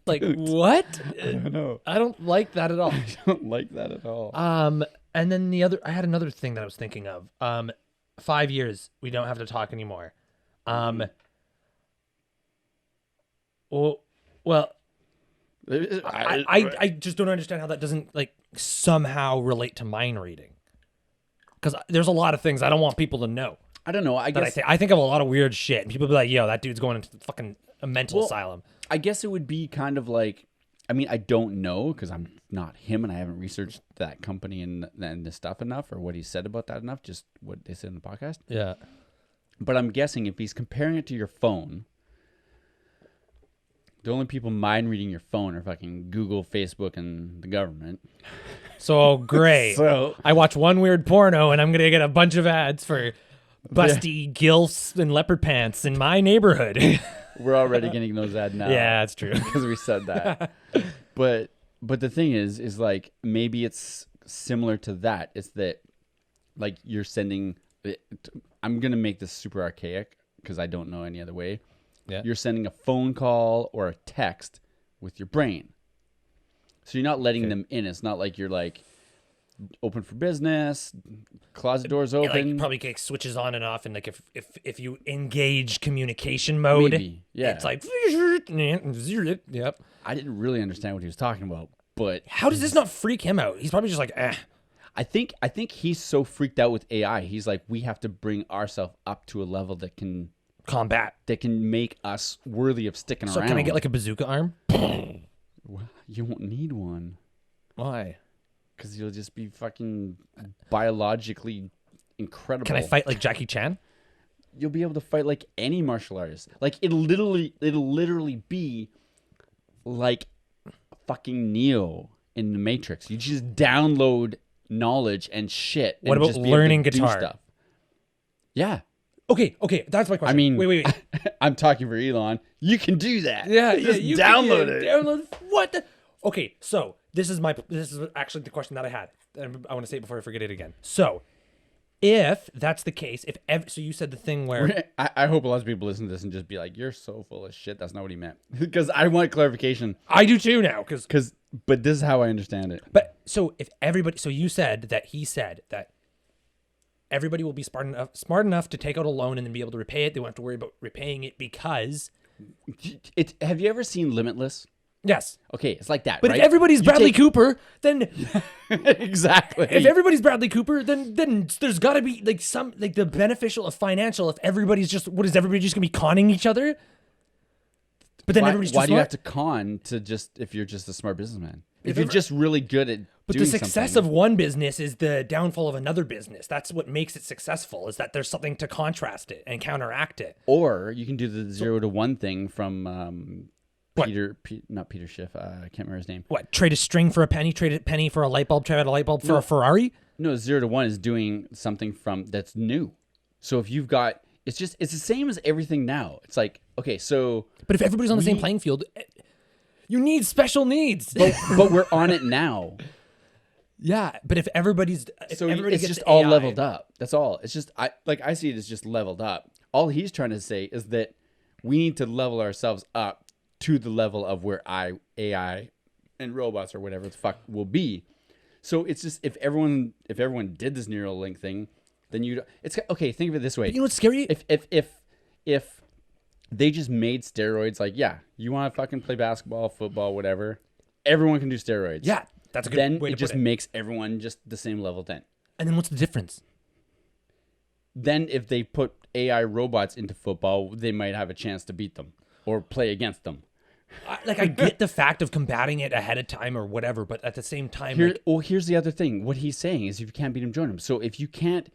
Speaker 2: Like what?
Speaker 1: I don't know.
Speaker 2: I don't like that at all.
Speaker 1: I don't like that at all.
Speaker 2: And then I had another thing that I was thinking of. 5 years, we don't have to talk anymore. Well, I just don't understand how that doesn't like somehow relate to mind reading. Because there's a lot of things I don't want people to know.
Speaker 1: I don't know. I
Speaker 2: That
Speaker 1: guess
Speaker 2: I think of a lot of weird shit, and people be like, "Yo, that dude's going into fucking a mental asylum."
Speaker 1: I guess it would be kind of like, I mean, I don't know because I'm not him and I haven't researched that company and the stuff enough or what he said about that enough, just what they said in the podcast.
Speaker 2: Yeah.
Speaker 1: But I'm guessing if he's comparing it to your phone, the only people mind reading your phone are fucking Google, Facebook, and the government.
Speaker 2: So great.
Speaker 1: So
Speaker 2: I watch one weird porno, and I'm gonna get a bunch of ads for busty gilfs and leopard pants in my neighborhood.
Speaker 1: we're already getting those ads now.
Speaker 2: Yeah, that's true.
Speaker 1: Because we said that. But the thing is like maybe it's similar to that. It's that like you're sending. I'm gonna make this super archaic because I don't know any other way.
Speaker 2: Yeah.
Speaker 1: You're sending a phone call or a text with your brain. So you're not letting them in. It's not like you're like open for business, closet doors
Speaker 2: It,
Speaker 1: open.
Speaker 2: like probably like, switches on and off, and like if you engage communication mode,
Speaker 1: Maybe, yeah.
Speaker 2: it's like yep.
Speaker 1: I didn't really understand what he was talking about, but
Speaker 2: How does this not freak him out? He's probably just like,
Speaker 1: I think he's so freaked out with AI. He's like, we have to bring ourselves up to a level that can
Speaker 2: combat.
Speaker 1: make us worthy of sticking
Speaker 2: So
Speaker 1: around.
Speaker 2: can I get like a bazooka arm?
Speaker 1: Well, you won't need one
Speaker 2: Why?
Speaker 1: because you'll just be fucking biologically incredible.
Speaker 2: Can I fight like Jackie Chan?
Speaker 1: You'll be able to fight like any martial artist. Like it'll literally be like fucking Neo in the Matrix. You just download knowledge and shit.
Speaker 2: What
Speaker 1: and
Speaker 2: about
Speaker 1: just be able to
Speaker 2: learning
Speaker 1: do
Speaker 2: guitar?
Speaker 1: Stuff. Yeah.
Speaker 2: Okay, that's my question.
Speaker 1: I mean,
Speaker 2: wait.
Speaker 1: I'm talking for Elon. You can do that.
Speaker 2: Just
Speaker 1: you download it.
Speaker 2: Download what? Okay, so this is actually the question that I had. And I want to say it before I forget it again. So, if that's the case, so you said the thing where
Speaker 1: I hope a lot of people listen to this and just be like, "You're so full of shit." That's not what he meant. Because I want clarification.
Speaker 2: I do too now,
Speaker 1: But this is how I understand it.
Speaker 2: But so if everybody, so you said that he said that everybody will be smart enough to take out a loan and then be able to repay it. They won't have to worry about repaying it because
Speaker 1: Have you ever seen Limitless?
Speaker 2: yes.
Speaker 1: Okay, it's like that.
Speaker 2: But
Speaker 1: right?
Speaker 2: if everybody's
Speaker 1: You
Speaker 2: Bradley
Speaker 1: take-
Speaker 2: Cooper, then
Speaker 1: exactly.
Speaker 2: if everybody's Bradley Cooper, then there's got to be like some like the beneficial of financial. If everybody's just everybody just gonna be conning each other? But then everybody's just
Speaker 1: why do you
Speaker 2: smart?
Speaker 1: have to con to just if you're just a smart businessman? If
Speaker 2: If
Speaker 1: you're
Speaker 2: ever-
Speaker 1: just really good at
Speaker 2: But
Speaker 1: doing
Speaker 2: the success
Speaker 1: something,
Speaker 2: of one business is the downfall of another business. That's what makes it successful. Is that there's something to contrast it and counteract it.
Speaker 1: or you can do the 0 to 1 thing from
Speaker 2: What?
Speaker 1: not Peter Schiff. I can't remember his name.
Speaker 2: What? Trade a string for a penny. Trade a penny for a light bulb. Trade a light bulb for a Ferrari.
Speaker 1: No, 0 to 1 is doing something that's new. So if you've got, it's the same as everything now. It's like, okay, so
Speaker 2: But if everybody's on the same playing field, you need special needs.
Speaker 1: but we're on it now.
Speaker 2: Yeah, but if everybody's
Speaker 1: So
Speaker 2: everybody
Speaker 1: it's
Speaker 2: gets
Speaker 1: just all
Speaker 2: AI,
Speaker 1: leveled up. That's all. It's just I see it as just leveled up. All he's trying to say is that we need to level ourselves up to the level of where AI and robots or whatever the fuck will be. So it's just if everyone did this Neuralink thing, then it's okay. Think of it this way.
Speaker 2: You know what's scary?
Speaker 1: If they just made steroids, like you want to fucking play basketball, football, whatever, everyone can do steroids.
Speaker 2: Yeah, that's a good
Speaker 1: Then
Speaker 2: way to
Speaker 1: it just
Speaker 2: put it.
Speaker 1: makes everyone just the same level.
Speaker 2: And then what's the difference?
Speaker 1: Then if they put AI robots into football, they might have a chance to beat them or play against them.
Speaker 2: I get the fact of combating it ahead of time or whatever, but at the same time,
Speaker 1: Here's the other thing. What he's saying is, if you can't beat him, join him. So if you can't,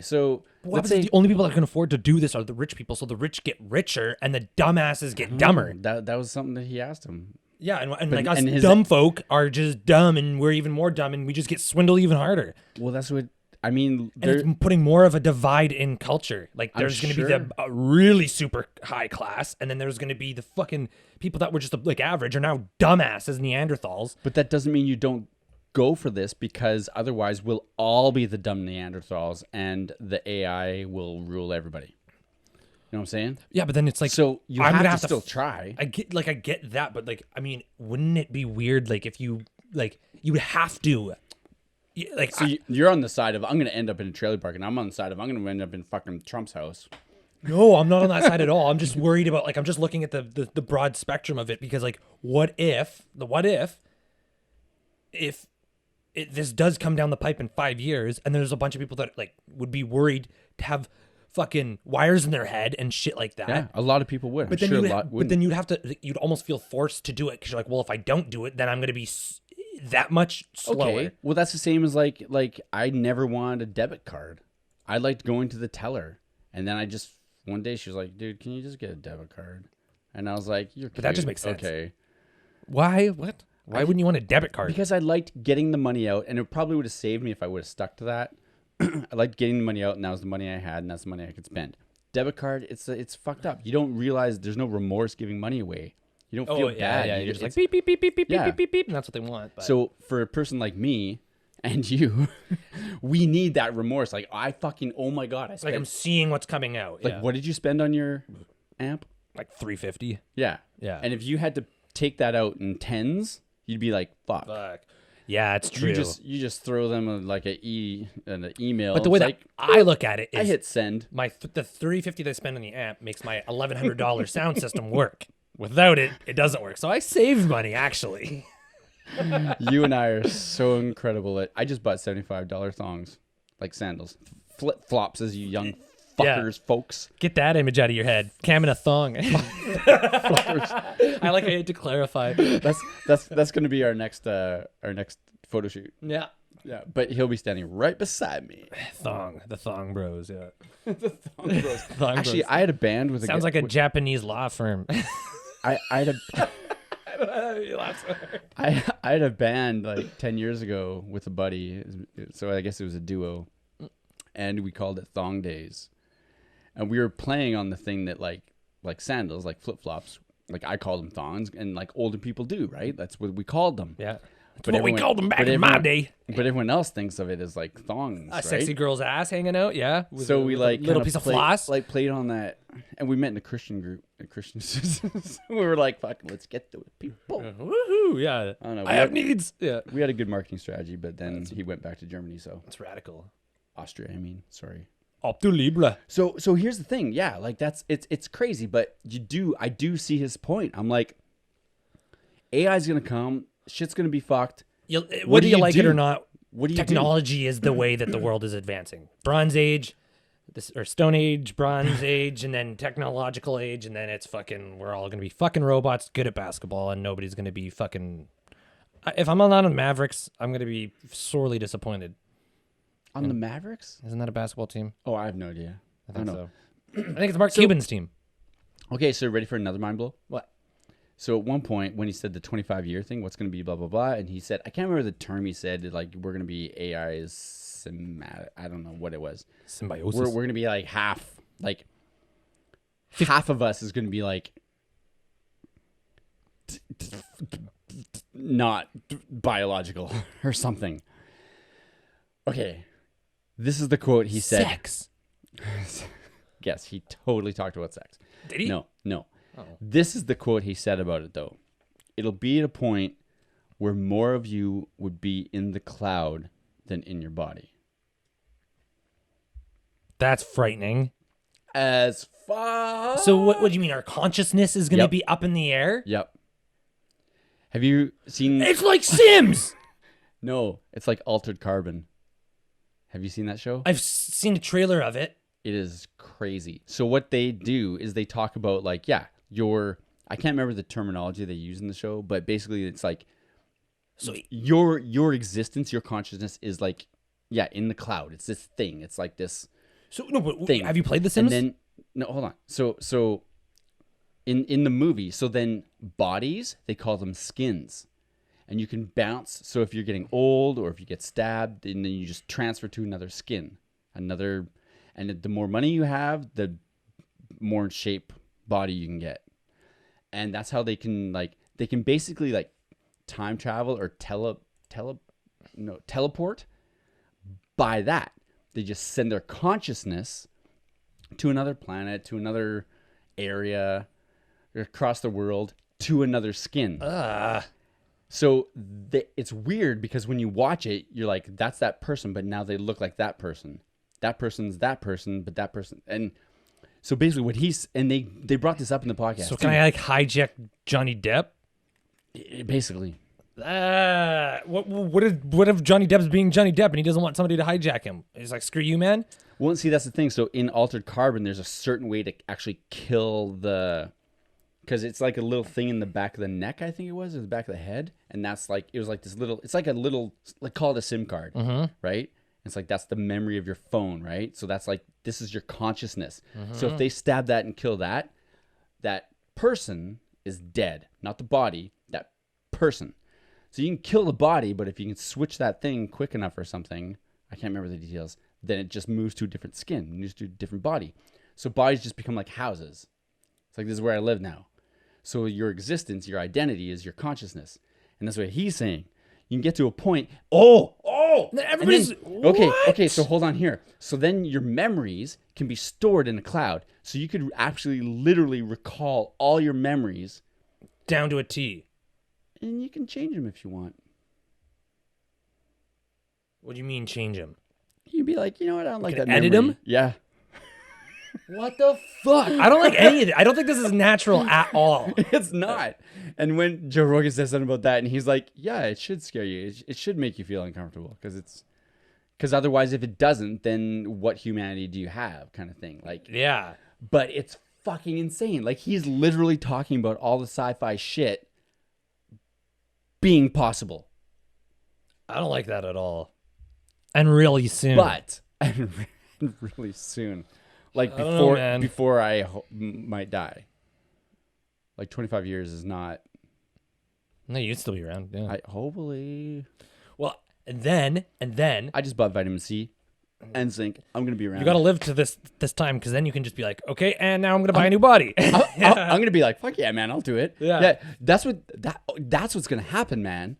Speaker 1: so let's say
Speaker 2: the only people that can afford to do this are the rich people. So the rich get richer and the dumbasses get dumber.
Speaker 1: That was something that he asked him.
Speaker 2: Yeah, and like us dumb folk are just dumb, and we're even more dumb, and we just get swindled even harder.
Speaker 1: Well, that's what I mean.
Speaker 2: And it's putting more of a divide in culture. Like there's going to be the really super high class, and then there's going to be the fucking people that were just like average are now dumbasses Neanderthals.
Speaker 1: But that doesn't mean you don't go for this, because otherwise we'll all be the dumb Neanderthals, and the AI will rule everybody. You know what I'm saying?
Speaker 2: Yeah, but then it's like,
Speaker 1: so you
Speaker 2: I'm
Speaker 1: have
Speaker 2: gonna
Speaker 1: to still try.
Speaker 2: I get that, but like, I mean, wouldn't it be weird? Like if you would have to, like,
Speaker 1: So you're on the side of I'm going to end up in a trailer park, and I'm on the side of I'm going to end up in fucking Trump's house.
Speaker 2: No, I'm not on that side at all. I'm just worried about, like, I'm just looking at the broad spectrum of it, because like, what if this does come down the pipe in 5 years, and there's a bunch of people that like would be worried to have fucking wires in their head and shit like that.
Speaker 1: Yeah, a lot of people would.
Speaker 2: But then you'd have to, you'd almost feel forced to do it, because you're like, well, if I don't do it, then I'm going to be that much slower.
Speaker 1: Okay. Well, that's the same as like I never wanted a debit card. I liked going to the teller, and then one day she was like, "Dude, can you just get a debit card?" And I was like, "You're cute."
Speaker 2: But that just makes sense.
Speaker 1: Okay.
Speaker 2: Why? What? Why wouldn't you want a debit card?
Speaker 1: Because I liked getting the money out, and it probably would have saved me if I would have stuck to that. I liked getting the money out, and that was the money I had, and that's the money I could spend. Debit card, it's fucked up. You don't realize there's no remorse giving money away. You don't feel bad.
Speaker 2: Yeah, you're just like beep, beep, beep, beep, beep, beep, beep, beep, and that's what they want. But.
Speaker 1: So for a person like me and you, we need that remorse. Like, oh my God.
Speaker 2: Like, I'm seeing what's coming out.
Speaker 1: Like, what did you spend on your amp?
Speaker 2: Like $350.
Speaker 1: Yeah.
Speaker 2: Yeah.
Speaker 1: And if you had to take that out in tens, you'd be like, fuck.
Speaker 2: Yeah, it's true.
Speaker 1: You just throw them like an email.
Speaker 2: But the way that I look at it is,
Speaker 1: I hit send.
Speaker 2: The $350 that I spend on the amp makes my $1,100 sound system work. Without it, it doesn't work. So I saved money, actually.
Speaker 1: You and I are so incredible. I just bought $75 thongs, like sandals, flip flops, as you young fuckers, folks.
Speaker 2: Get that image out of your head. Cam in a thong. I like how you had to clarify.
Speaker 1: That's going to be our next photo shoot.
Speaker 2: Yeah.
Speaker 1: Yeah, but he'll be standing right beside me.
Speaker 2: The thong bros. Yeah.
Speaker 1: The thong bros. Actually,
Speaker 2: bros.
Speaker 1: I had a band with
Speaker 2: sounds like a Japanese law firm.
Speaker 1: I had a.
Speaker 2: I don't know how you laugh so hard.
Speaker 1: I had a band like 10 years ago with a buddy, so I guess it was a duo, and we called it Thong Days, and we were playing on the thing that like sandals, like flip flops, like I call them thongs, and like older people do, right? That's what we called them.
Speaker 2: Yeah, that's what we called them back in my day.
Speaker 1: But everyone else thinks of it as like thongs,
Speaker 2: a
Speaker 1: right?
Speaker 2: sexy girl's ass hanging out. Yeah.
Speaker 1: So we like
Speaker 2: little piece of floss,
Speaker 1: like played on that, and we met in a Christian group, so we were like, "Fuck, let's get those people."
Speaker 2: Woohoo! Yeah,
Speaker 1: I don't know.
Speaker 2: I have needs. Yeah,
Speaker 1: we had a good marketing strategy, but then he went back to Germany, so
Speaker 2: that's radical.
Speaker 1: Austria, I mean, sorry.
Speaker 2: Up to libre.
Speaker 1: So here's the thing, yeah, like it's crazy, but I do see his point. I'm like, AI's gonna come, shit's gonna be fucked.
Speaker 2: Whether you like it or not,
Speaker 1: technology
Speaker 2: is the way that the world is advancing. Bronze Age, or Stone Age, Bronze Age, and then technological age, and then it's fucking, we're all gonna be fucking robots good at basketball, and nobody's gonna be fucking. If I'm not on the Mavericks, I'm gonna be sorely disappointed.
Speaker 1: On the Mavericks?
Speaker 2: Isn't that a basketball team?
Speaker 1: Oh, I have no idea.
Speaker 2: I think so. I think it's Mark Cuban's team.
Speaker 1: Okay, so ready for another mind blow?
Speaker 2: What?
Speaker 1: So at one point when he said the 25-year thing, what's going to be blah, blah, blah, and he said, I can't remember the term he said, like we're going to be AI's, I don't know what it was.
Speaker 2: Symbiosis.
Speaker 1: We're going to be like half of us is going to be like not biological or something. Okay. This is the quote he said.
Speaker 2: Sex.
Speaker 1: Yes, he totally talked about sex.
Speaker 2: Did he?
Speaker 1: No.
Speaker 2: Oh.
Speaker 1: This is the quote he said about it, though. It'll be at a point where more of you would be in the cloud than in your body.
Speaker 2: That's frightening.
Speaker 1: As fuck.
Speaker 2: So what do you mean? Our consciousness is going to be up in the air?
Speaker 1: Yep. Have you seen...
Speaker 2: It's like Sims!
Speaker 1: No, it's like Altered Carbon. Have you seen that show?
Speaker 2: I've seen a trailer of it.
Speaker 1: It is crazy. So what they do is they talk about like, yeah, your I can't remember the terminology they use in the show, but basically it's like
Speaker 2: So
Speaker 1: your existence, your consciousness is like, yeah, in the cloud. It's this thing. It's like this
Speaker 2: no, but
Speaker 1: thing.
Speaker 2: have you played The Sims?
Speaker 1: And then no, hold on. So in the movie, so then bodies, they call them skins. And you can bounce. So if you're getting old or if you get stabbed, and then you just transfer to another skin. And the more money you have, the more in shape body you can get. And that's how they can basically like time travel or teleport by that. They just send their consciousness to another planet, to another area, across the world, to another skin. So it's weird because when you watch it, you're like, that's that person, but now they look like that person. That person's that person, but that person. And so basically they brought this up in the podcast.
Speaker 2: So can I like hijack Johnny Depp?
Speaker 1: Basically.
Speaker 2: What if Johnny Depp's being Johnny Depp and he doesn't want somebody to hijack him? He's like, screw you, man.
Speaker 1: Well, see, that's the thing. So in Altered Carbon, there's a certain way to actually kill because it's like a little thing in the back of the neck, I think it was, or the back of the head. And that's like, it was like this little, it's like a little, like call it a SIM card, right? It's like, that's the memory of your phone, right? So that's like, this is your consciousness. So if they stab that and kill that person is dead, not the body, that person. So you can kill the body, but if you can switch that thing quick enough or something, I can't remember the details, then it just moves to a different skin, moves to a different body. So bodies just become like houses. It's like, this is where I live now. So your existence, your identity is your consciousness. And that's what he's saying. You can get to a point.
Speaker 2: Everybody's
Speaker 1: okay. So hold on here. So then your memories can be stored in the cloud. So you could actually literally recall all your memories
Speaker 2: down to a T.
Speaker 1: And you can change them if you want.
Speaker 2: What do you mean change them?
Speaker 1: You'd be like, you know what? I don't like that
Speaker 2: edit
Speaker 1: memory.
Speaker 2: them?
Speaker 1: Yeah.
Speaker 2: What the fuck? I don't like any of it. I don't think this is natural at all.
Speaker 1: It's not. And when Joe Rogan says something about that, and he's like, yeah, it should scare you. It should make you feel uncomfortable because otherwise, if it doesn't, then what humanity do you have, kind of thing. Like,
Speaker 2: yeah.
Speaker 1: But it's fucking insane. Like, he's literally talking about all the sci-fi shit being possible.
Speaker 2: I don't like that at all. And really soon.
Speaker 1: And really soon. Like before I might die. Like 25 years is not.
Speaker 2: No, you'd still be around. Yeah.
Speaker 1: Hopefully.
Speaker 2: Well, and then
Speaker 1: I just bought vitamin C and zinc. I'm gonna be around.
Speaker 2: You got to live to this time because then you can just be like, okay, and now I'm gonna buy a new body.
Speaker 1: I'm gonna be like, fuck yeah, man, I'll do it.
Speaker 2: Yeah.
Speaker 1: That's what's gonna happen, man.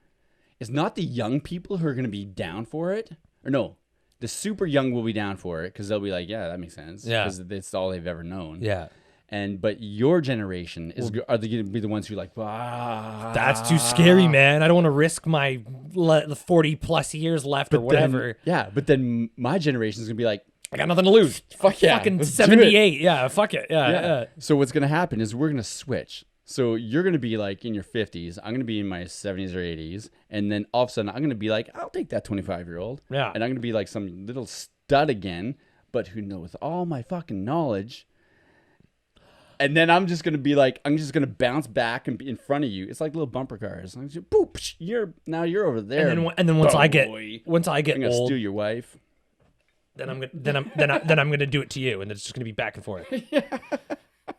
Speaker 1: It's not the young people who are gonna be down for it, or no. The super young will be down for it because they'll be like, yeah, that makes sense.
Speaker 2: Yeah.
Speaker 1: Because it's all they've ever known.
Speaker 2: Yeah.
Speaker 1: But your generation are they going to be the ones who are like,
Speaker 2: that's too scary, man. I don't want to risk my 40 plus years left or whatever.
Speaker 1: But then my generation is going to be like,
Speaker 2: I got nothing to lose.
Speaker 1: Fuck yeah.
Speaker 2: Fucking 78. Yeah, fuck it. Yeah.
Speaker 1: So what's going to happen is we're going to switch. So you're going to be like in your 50s. I'm going to be in my 70s or 80s. And then all of a sudden, I'm going to be like, I'll take that 25-year-old.
Speaker 2: Yeah.
Speaker 1: And I'm going to be like some little stud again, but who knows, with all my fucking knowledge. And then I'm just going to be like, I'm just going to bounce back and be in front of you. It's like little bumper cars. I'm just, boop, you're over there.
Speaker 2: And then once I get
Speaker 1: I'm
Speaker 2: old,
Speaker 1: going to steal your wife.
Speaker 2: Then I'm going to do it to you. And it's just going to be back and forth.
Speaker 1: Yeah.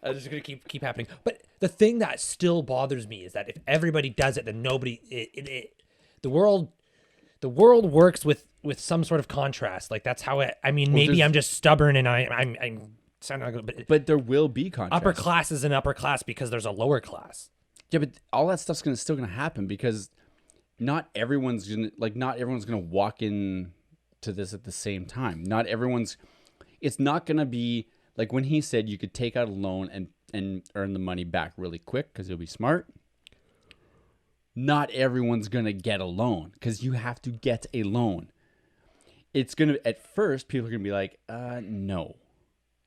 Speaker 2: It's just going to keep happening. But the thing that still bothers me is that if everybody does it, then nobody, the world works with some sort of contrast. Like that's how maybe I'm just stubborn and I'm sounding like,
Speaker 1: but there will be contrast.
Speaker 2: Upper class is an upper class because there's a lower class.
Speaker 1: Yeah, but all that stuff's still gonna happen because not everyone's gonna walk in to this at the same time. It's not gonna be like when he said you could take out a loan and earn the money back really quick because you'll be smart. Not everyone's going to get a loan because you have to get a loan. It's going to, at first, people are going to be like, no,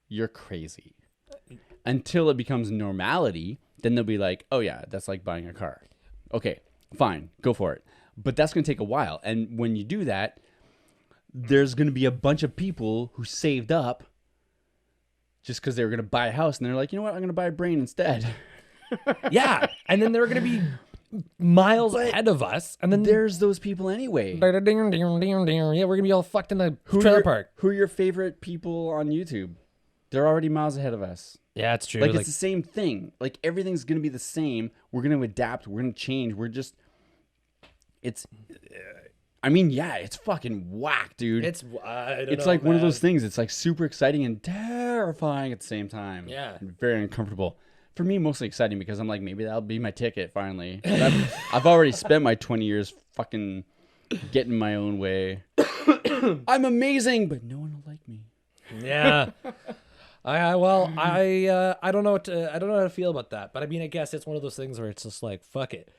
Speaker 1: you're crazy. Until it becomes normality, then they'll be like, oh yeah, that's like buying a car. Okay, fine, go for it. But that's going to take a while. And when you do that, there's going to be a bunch of people who saved up just because they were going to buy a house. And they're like, you know what, I'm going to buy a brain instead.
Speaker 2: Yeah, and then they're gonna be miles ahead of us, and then
Speaker 1: There's those people anyway.
Speaker 2: yeah, we're gonna be all fucked in the trailer park.
Speaker 1: Who are your favorite people on YouTube? They're already miles ahead of us.
Speaker 2: Yeah, it's true.
Speaker 1: Like, it's the same thing. Like, everything's going to be the same. We're going to adapt. We're going to change. It's, I mean, yeah, it's fucking whack, dude.
Speaker 2: it's
Speaker 1: It's like one of those things. It's like super exciting and terrifying at the same time.
Speaker 2: Yeah.
Speaker 1: And very uncomfortable. For me, mostly exciting because I'm like, maybe that'll be my ticket finally. I've already spent my 20 years fucking getting my own way. I'm amazing, but no one will like me.
Speaker 2: Yeah. I don't know I don't know how to feel about that, but I mean, I guess it's one of those things where it's just like, fuck it.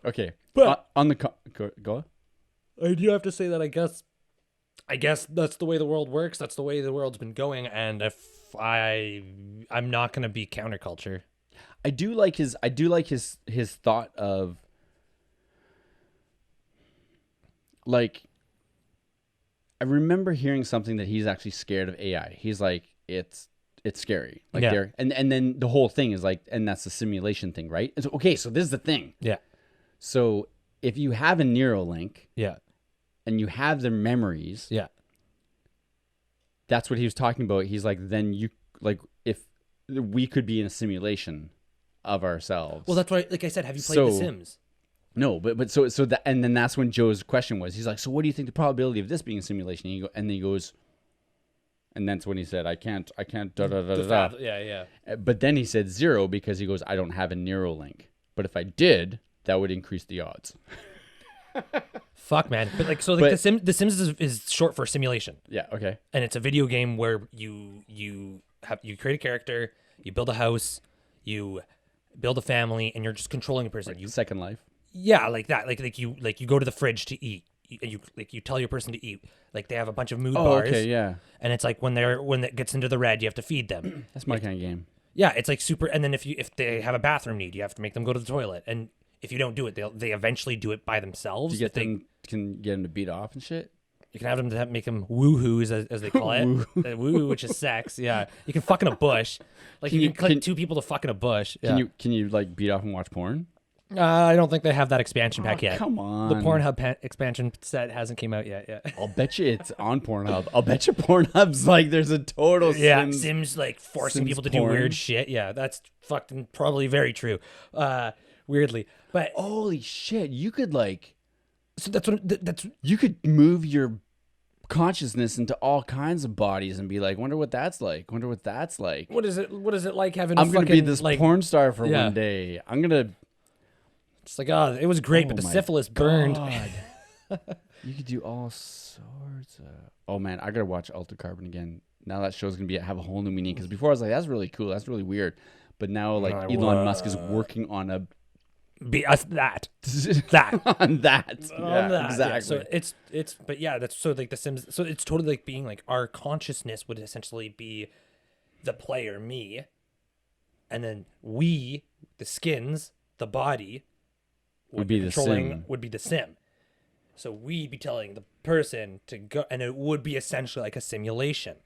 Speaker 1: Okay,
Speaker 2: But
Speaker 1: on the go.
Speaker 2: I do have to say that I guess that's the way the world works. That's the way the world's been going, and if I'm not gonna be counterculture.
Speaker 1: I do like his thought of like. I remember hearing something that he's actually scared of AI. He's like, it's scary. Like,
Speaker 2: Yeah.
Speaker 1: and then the whole thing is like, and that's the simulation thing, right? It's, okay, so this is the thing.
Speaker 2: Yeah.
Speaker 1: So if you have a Neuralink
Speaker 2: Yeah.
Speaker 1: and you have their memories,
Speaker 2: Yeah.
Speaker 1: that's what he was talking about. He's like, then you like if we could be in a simulation of ourselves.
Speaker 2: Well, that's why, like I said, have you played
Speaker 1: So-
Speaker 2: The Sims?
Speaker 1: No, but so that, and then that's when Joe's question was. He's like, so what do you think the probability of this being a simulation? And then he goes, and that's when he said, I can't da da da da.
Speaker 2: Yeah.
Speaker 1: But then he said 0 because he goes, I don't have a Neuralink. But if I did, that would increase the odds.
Speaker 2: Fuck, man. But like, so like
Speaker 1: But-
Speaker 2: The Sims is short for simulation,
Speaker 1: Yeah. Okay.
Speaker 2: and it's a video game where you create a character, you build a house, you build a family, and you're just controlling a person. You
Speaker 1: Second Life.
Speaker 2: Yeah, like that. Like you go to the fridge to eat. You tell your person to eat. Like they have a bunch of mood bars.
Speaker 1: Okay. Yeah.
Speaker 2: And it's like when it gets into the red, you have to feed them.
Speaker 1: That's my kind of game.
Speaker 2: Yeah, it's like super. And then if they have a bathroom need, you have to make them go to the toilet. And if you don't do it, they eventually do it by themselves.
Speaker 1: You can get them to beat off and shit.
Speaker 2: You can have them to make them woohoos as they call it. Woohoo, which is sex. Yeah, you can fuck in a bush. Like you can click two people to fuck in a bush. Yeah.
Speaker 1: Can you like beat off and watch porn?
Speaker 2: I don't think they have that expansion pack yet.
Speaker 1: Come on.
Speaker 2: The Pornhub expansion set hasn't came out yet. Yeah.
Speaker 1: I'll bet you it's on Pornhub. I'll bet you Pornhub's like there's a total
Speaker 2: Sims like forcing
Speaker 1: Sims
Speaker 2: people to do
Speaker 1: porn.
Speaker 2: weird shit. Yeah, that's fucking probably very true. Weirdly, but
Speaker 1: holy shit, you could like
Speaker 2: so that's
Speaker 1: you could move your consciousness into all kinds of bodies and be like, wonder what that's like. Wonder what that's like.
Speaker 2: what is it like having?
Speaker 1: I'm
Speaker 2: gonna
Speaker 1: be this
Speaker 2: like
Speaker 1: porn star for
Speaker 2: Yeah.
Speaker 1: one day. I'm gonna.
Speaker 2: It's like it was great, but the
Speaker 1: my
Speaker 2: syphilis burned.
Speaker 1: God. You could do all sorts of. Oh man, I gotta watch Altered Carbon again. Now that show's gonna have a whole new meaning. Because before I was like, that's really cool, that's really weird. But now like Elon Musk is working on a
Speaker 2: Be us that that.
Speaker 1: on that.
Speaker 2: On
Speaker 1: Yeah,
Speaker 2: that.
Speaker 1: exactly.
Speaker 2: Yeah, so it's but yeah, that's so like The Sims. So it's totally like being like our consciousness would essentially be the player, me, and then we, the skins, the body,
Speaker 1: Would be the sim.
Speaker 2: would be the sim. So we'd be telling the person to go, and it would be essentially like a simulation.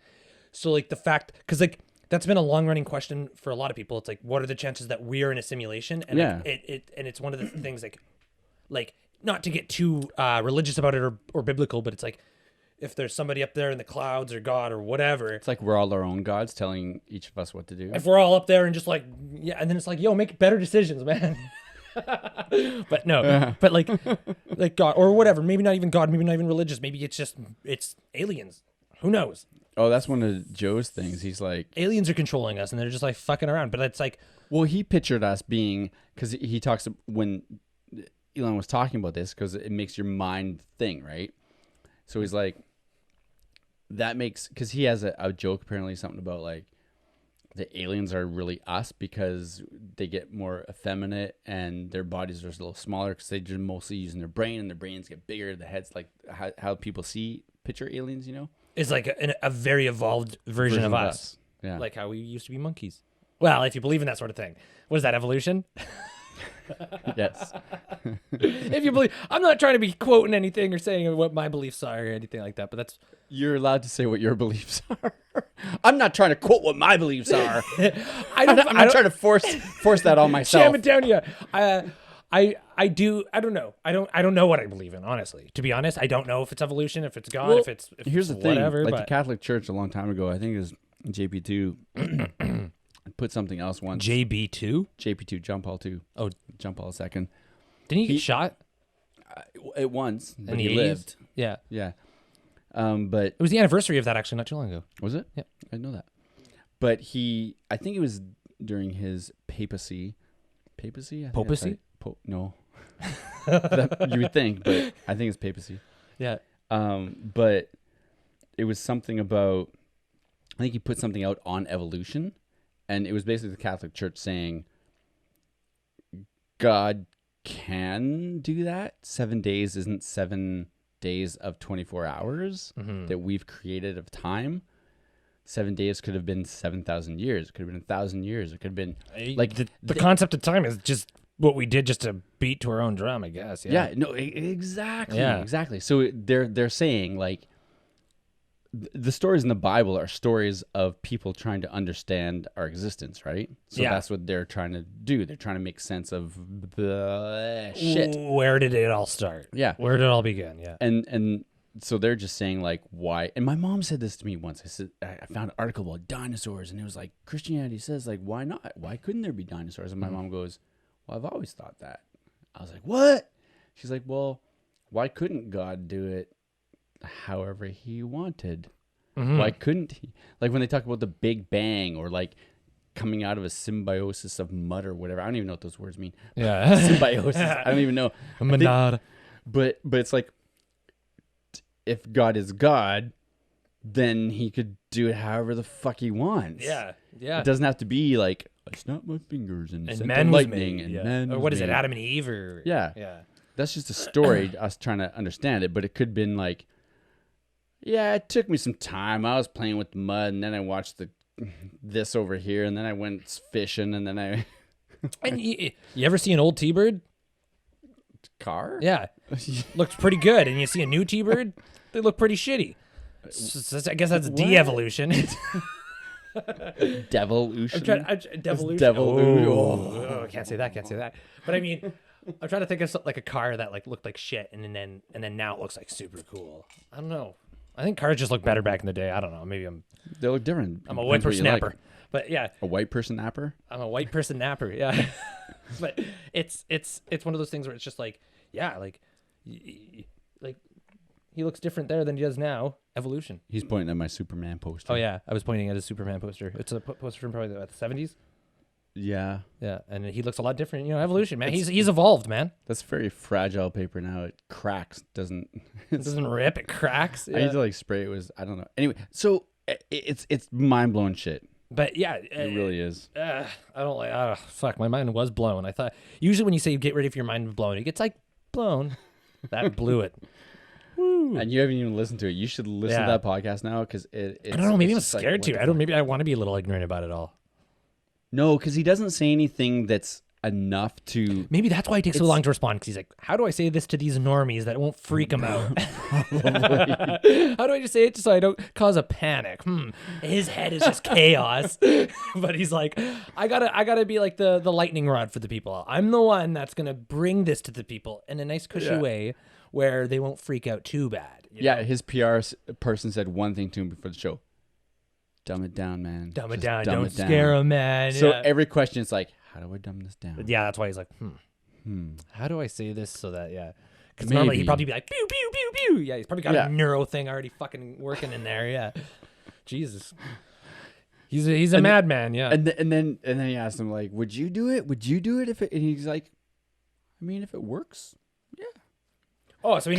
Speaker 2: So like the fact, because like that's been a long running question for a lot of people. It's like, what are the chances that we're in a simulation? And
Speaker 1: Yeah.
Speaker 2: and it's one of the things like not to get too religious about it or biblical, but it's like if there's somebody up there in the clouds or God or whatever.
Speaker 1: It's like we're all our own gods telling each of us what to do.
Speaker 2: If we're all up there and just like and then it's like, yo, make better decisions, man. But no, but like God or whatever. Maybe not even God. Maybe not even religious. Maybe it's aliens. Who knows?
Speaker 1: Oh, that's one of Joe's things. He's like,
Speaker 2: Aliens are controlling us, and they're just like fucking around. But it's like,
Speaker 1: well, he pictured us being, because he talks when Elon was talking about this, because it makes your mind thing, right? So he's like, that makes, because he has a joke apparently, something about like the aliens are really us because they get more effeminate and their bodies are a little smaller because they're just mostly using their brain, and their brains get bigger. The heads, like how people picture aliens, you know?
Speaker 2: it's like a very evolved version of us.
Speaker 1: Yeah.
Speaker 2: Like how we used to be monkeys. Well, if you believe in that sort of thing. What is that, evolution?
Speaker 1: Yes.
Speaker 2: If you believe, I'm not trying to be quoting anything or saying what my beliefs are or anything like that, but that's.
Speaker 1: You're allowed to say what your beliefs are. I'm not trying to quote what my beliefs are. I'm not trying to force that on myself.
Speaker 2: Jam it down to you. I don't know. I don't know what I believe in, honestly. To be honest, I don't know if it's evolution, if it's God, if
Speaker 1: here's
Speaker 2: it's
Speaker 1: the
Speaker 2: whatever.
Speaker 1: thing. Like
Speaker 2: but
Speaker 1: the Catholic Church a long time ago, I think it was JP2 put something else once.
Speaker 2: JB2?
Speaker 1: JP2, John Paul II. Oh, John Paul II.
Speaker 2: Didn't he get shot?
Speaker 1: It once, but
Speaker 2: In the
Speaker 1: he
Speaker 2: 80s?
Speaker 1: lived.
Speaker 2: Yeah.
Speaker 1: Yeah. But
Speaker 2: It was the anniversary of that actually not too long ago.
Speaker 1: was it?
Speaker 2: Yeah.
Speaker 1: I know that. But I think it was during his papacy. Papacy? I think that's
Speaker 2: Papacy?
Speaker 1: No. You would think, but I think it's papacy.
Speaker 2: Yeah.
Speaker 1: But it was something about, I think he put something out on evolution, and it was basically the Catholic Church saying God can do that. 7 days isn't 7 days of 24 hours that we've created of time. 7 days could have been 7,000 years. It could have been 1,000 years. It could have been like
Speaker 2: the concept of time is just what we did just to beat to our own drum, I guess.
Speaker 1: Yeah. No, exactly.
Speaker 2: Yeah.
Speaker 1: Exactly. So they're saying like the stories in the Bible are stories of people trying to understand our existence, right? So that's what they're trying to do. They're trying to make sense of the shit.
Speaker 2: Where did it all start?
Speaker 1: Yeah.
Speaker 2: Where did it all begin? Yeah.
Speaker 1: And so they're just saying like why, and my mom said this to me once. I found an article about dinosaurs, and it was like, Christianity says like, why not? Why couldn't there be dinosaurs? And my mom goes, well, I've always thought that. I was like, what? She's like, well, why couldn't God do it however he wanted? Why couldn't he? Like when they talk about the Big Bang or like coming out of a symbiosis of mud or whatever. I don't even know what those words mean.
Speaker 2: Yeah.
Speaker 1: Symbiosis. I don't even know.
Speaker 2: Monad.
Speaker 1: But it's like, if God is God, then he could do it however the fuck he wants.
Speaker 2: Yeah. Yeah.
Speaker 1: It doesn't have to be like, I snapped my fingers and sent
Speaker 2: man
Speaker 1: the
Speaker 2: was
Speaker 1: lightning
Speaker 2: made.
Speaker 1: and
Speaker 2: Yeah.
Speaker 1: man
Speaker 2: Or
Speaker 1: was
Speaker 2: what is it,
Speaker 1: made.
Speaker 2: Adam and Eve? Or
Speaker 1: Yeah.
Speaker 2: Yeah.
Speaker 1: That's just a story, us trying to understand it. But it could have been like, yeah, it took me some time. I was playing with the mud, and then I watched this over here, and then I went fishing, and then I...
Speaker 2: And you ever see an old T-Bird?
Speaker 1: Car?
Speaker 2: Yeah. Looks pretty good. And you see a new T-Bird, they look pretty shitty. So I guess that's de-evolution.
Speaker 1: Devolution?
Speaker 2: Devolution.
Speaker 1: Devolution.
Speaker 2: Oh, I can't say that. But I mean, I'm trying to think of like a car that like looked like shit, and then now it looks like super cool. I don't know. I think cars just look better back in the day. I don't know. Maybe
Speaker 1: They look different.
Speaker 2: I'm a whippersnapper. But yeah,
Speaker 1: a white person napper?
Speaker 2: I'm a white person napper. Yeah. But it's one of those things where it's just like, yeah, like he looks different there than he does now. Evolution.
Speaker 1: He's pointing at my Superman poster.
Speaker 2: Oh yeah, I was pointing at a Superman poster. It's a poster from probably the 70s.
Speaker 1: Yeah.
Speaker 2: Yeah, and he looks a lot different. You know, evolution, man. He's evolved, man.
Speaker 1: That's very fragile paper now. It cracks. Doesn't...
Speaker 2: It doesn't rip. It cracks. Yeah.
Speaker 1: I need to like spray it with... I don't know. Anyway, so it's mind-blowing shit.
Speaker 2: But yeah.
Speaker 1: It really is.
Speaker 2: I don't like... fuck, my mind was blown. I thought... Usually when you say get ready for your mind blown, it gets like blown. That blew it. Woo.
Speaker 1: And you haven't even listened to it. You should listen to that podcast now because it's...
Speaker 2: I don't know. Maybe I'm
Speaker 1: just
Speaker 2: scared
Speaker 1: like,
Speaker 2: to. Maybe I want to be a little ignorant about it all.
Speaker 1: No, because he doesn't say anything that's enough to...
Speaker 2: Maybe that's why he takes so long to respond, because he's like, how do I say this to these normies that won't freak them out? How do I just say it just so I don't cause a panic? His head is just chaos. But he's like, I gotta be like the lightning rod for the people. I'm the one that's going to bring this to the people in a nice cushy way where they won't freak out too bad. You know?
Speaker 1: His PR person said one thing to him before the show. Dumb it down, man.
Speaker 2: Dumb it down. Don't scare him, man.
Speaker 1: So every question is like, how do I dumb this down?
Speaker 2: Yeah, that's why he's like, how do I say this so that, because normally he'd probably be like, pew, pew, pew, pew. Yeah, he's probably got a neuro thing already fucking working in there. Yeah. Jesus. He's a madman. Yeah.
Speaker 1: And then he asked him like, would you do it? Would you do it if it? And he's like, I mean, if it works, yeah.
Speaker 2: Oh, so he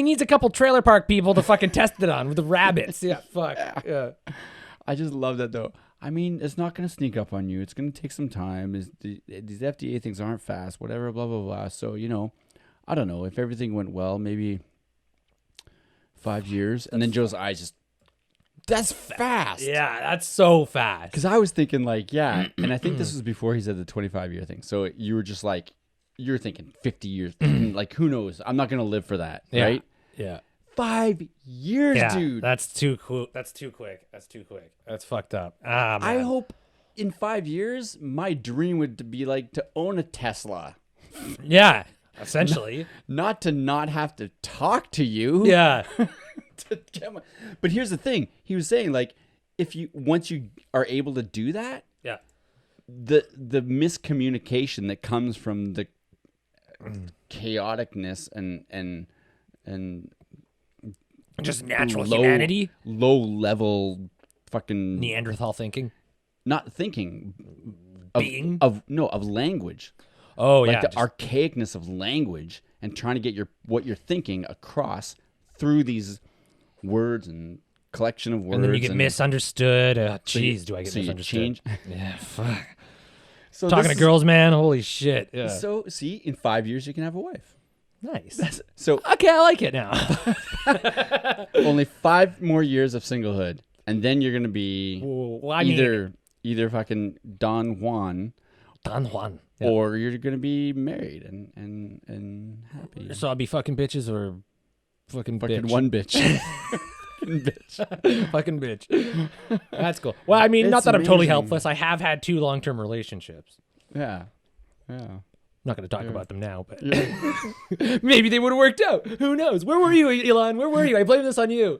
Speaker 2: needs a couple trailer park people to fucking test it on with the rabbits. Yeah, fuck. Yeah.
Speaker 1: I just love that though. I mean, it's not going to sneak up on you. It's going to take some time. These FDA things aren't fast, whatever, blah, blah, blah. So, I don't know. If everything went well, maybe 5 years. And then Joe's eyes just... That's fast.
Speaker 2: Yeah, that's so fast.
Speaker 1: Because I was thinking like, yeah, and I think this was before he said the 25-year thing. So you were just like, you're thinking 50 years. Like, who knows? I'm not going to live for that, right?
Speaker 2: Yeah.
Speaker 1: 5 years,
Speaker 2: Yeah,
Speaker 1: dude.
Speaker 2: that's too cool. That's too quick. That's fucked up. Ah, man.
Speaker 1: I hope in 5 years, my dream would be like to own a Tesla.
Speaker 2: Yeah, essentially.
Speaker 1: Not to not have to talk to you.
Speaker 2: Yeah.
Speaker 1: But here's the thing. He was saying like, once you are able to do that,
Speaker 2: Yeah.
Speaker 1: the miscommunication that comes from the chaoticness and
Speaker 2: Just natural humanity.
Speaker 1: low level fucking
Speaker 2: Neanderthal thinking.
Speaker 1: not thinking
Speaker 2: Being?
Speaker 1: of language.
Speaker 2: Oh,
Speaker 1: Like
Speaker 2: yeah.
Speaker 1: the archaicness of language and trying to get what you're thinking across through these words and collection of words.
Speaker 2: and then you get misunderstood. Jeez, do I get
Speaker 1: so
Speaker 2: misunderstood?
Speaker 1: You change.
Speaker 2: Yeah, fuck.
Speaker 1: So
Speaker 2: Talking to girls, man. Holy shit. Yeah.
Speaker 1: So see, in 5 years you can have a wife.
Speaker 2: Nice.
Speaker 1: So
Speaker 2: Okay, I like it now.
Speaker 1: only 5 more years of singlehood, and then you're gonna be
Speaker 2: Well, I mean,
Speaker 1: either fucking Don Juan,
Speaker 2: Don Juan. Yeah.
Speaker 1: or you're gonna be married and happy.
Speaker 2: So I'll be fucking bitches or fucking
Speaker 1: Fucking
Speaker 2: bitch.
Speaker 1: one bitch. Fucking bitch.
Speaker 2: Fucking bitch. That's cool. Well, I mean,
Speaker 1: It's
Speaker 2: not that I'm totally
Speaker 1: amazing.
Speaker 2: helpless. I have had 2 long-term relationships.
Speaker 1: Yeah. Yeah.
Speaker 2: I'm not going to talk about them now, but
Speaker 1: Yeah.
Speaker 2: maybe they would have worked out. Who knows? Where were you, Elon? Where were you? I blame this on you.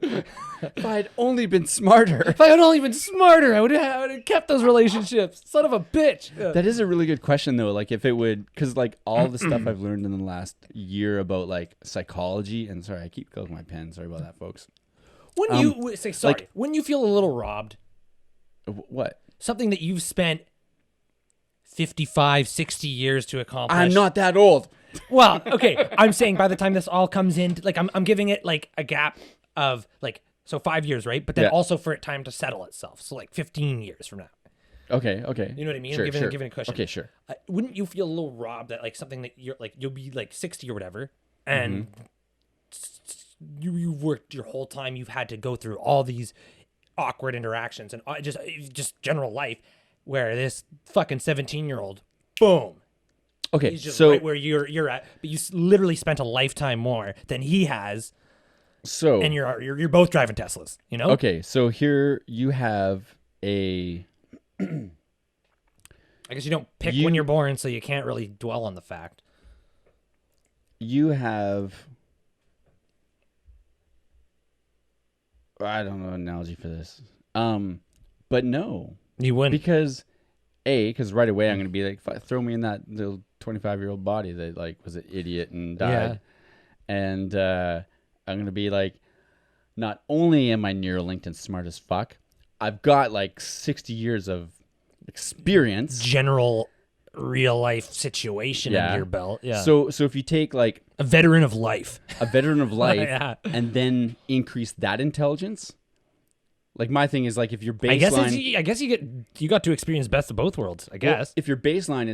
Speaker 1: If I'd only been smarter.
Speaker 2: If I had only been smarter, I would have kept those relationships. Son of a bitch. Yeah.
Speaker 1: That is a really good question, though. Like, if it would, because like all the stuff I've learned in the last year about like psychology, and sorry, I keep closing my pen. Sorry about that, folks.
Speaker 2: Wouldn't you say sorry?
Speaker 1: like-
Speaker 2: Wouldn't you feel a little robbed?
Speaker 1: What?
Speaker 2: Something that you've spent 55, 60 years to accomplish.
Speaker 1: I'm not that old.
Speaker 2: Well, okay. I'm saying by the time this all comes in, like I'm giving it like a gap of like, so 5 years, right? But then
Speaker 1: Yeah.
Speaker 2: also for it time to settle itself. So like 15 years from now.
Speaker 1: Okay. Okay.
Speaker 2: You know what I mean?
Speaker 1: Sure,
Speaker 2: Giving
Speaker 1: sure.
Speaker 2: it a cushion.
Speaker 1: Okay. Sure.
Speaker 2: Wouldn't you feel a little robbed that like something that you're like, you'll be like 60 or whatever, and you worked your whole time, you've had to go through all these awkward interactions and just general life, where this fucking 17-year-old, boom,
Speaker 1: Okay.
Speaker 2: he's just
Speaker 1: So
Speaker 2: right where you're at, but you literally spent a lifetime more than he has, and you're both driving Teslas, you know?
Speaker 1: Okay. So here you have a.
Speaker 2: I guess you don't pick when you're born, so you can't really dwell on the fact.
Speaker 1: You have. I don't know an analogy for this. But no.
Speaker 2: You wouldn't.
Speaker 1: Because right away I'm gonna be like, throw me in that little 25-year-old body that like was an idiot and died, and I'm gonna be like, not only am I Neuralinked and smart as fuck, I've got like 60 years of experience,
Speaker 2: General real life situation under your belt. Yeah.
Speaker 1: So if you take like
Speaker 2: a veteran of life.
Speaker 1: a veteran of life
Speaker 2: Yeah.
Speaker 1: and then increase that intelligence. Like my thing is like if your baseline,
Speaker 2: I guess you got to experience best of both worlds. I guess
Speaker 1: if your baseline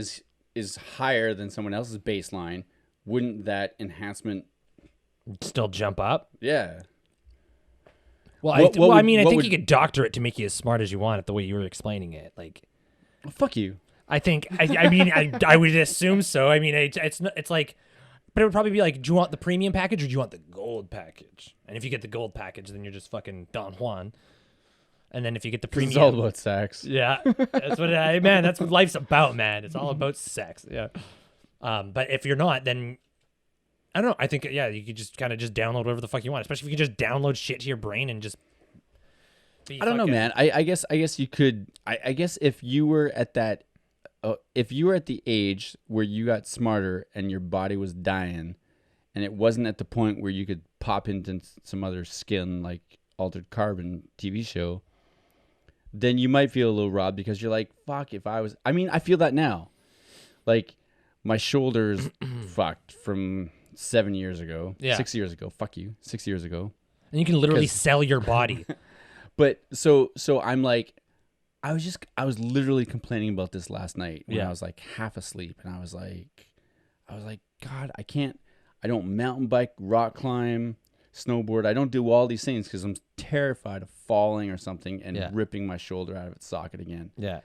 Speaker 1: is higher than someone else's baseline, wouldn't that enhancement?
Speaker 2: still jump up.
Speaker 1: Yeah.
Speaker 2: Well,
Speaker 1: What
Speaker 2: I
Speaker 1: would-
Speaker 2: mean, I
Speaker 1: what
Speaker 2: think
Speaker 1: would-
Speaker 2: you could doctor it to make you as smart as you want it. The way you were explaining it, like
Speaker 1: Oh, fuck you.
Speaker 2: I think I mean I would assume so. I mean, it's like, but it would probably be like, do you want the premium package or do you want the gold package? And if you get the gold package, then you're just fucking Don Juan. And then if you get the premium,
Speaker 1: It's all about sex.
Speaker 2: yeah, that's what man. That's what life's about, man. It's all about sex. Yeah. But if you're not, then I don't know. I think you could just kind of just download whatever the fuck you want, especially if you could just download shit to your brain and just.
Speaker 1: I don't know, man. I guess you could. I guess if you were at that, if you were at the age where you got smarter and your body was dying, and it wasn't at the point where you could pop into some other skin like Altered Carbon TV show, then you might feel a little robbed because you're like, fuck. If I was, I mean, I feel that now. Like my shoulders fucked from 7 years ago,
Speaker 2: Yeah.
Speaker 1: 6 years ago. Fuck you, 6 years ago.
Speaker 2: And you can literally
Speaker 1: 'Cause-
Speaker 2: sell your body.
Speaker 1: But so I'm like, I was literally complaining about this last night when I was like half asleep, and I was like, God, I don't mountain bike, rock climb, snowboard. I don't do all these things because I'm terrified of falling or something and
Speaker 2: Yeah.
Speaker 1: ripping my shoulder out of its socket again.
Speaker 2: Yeah.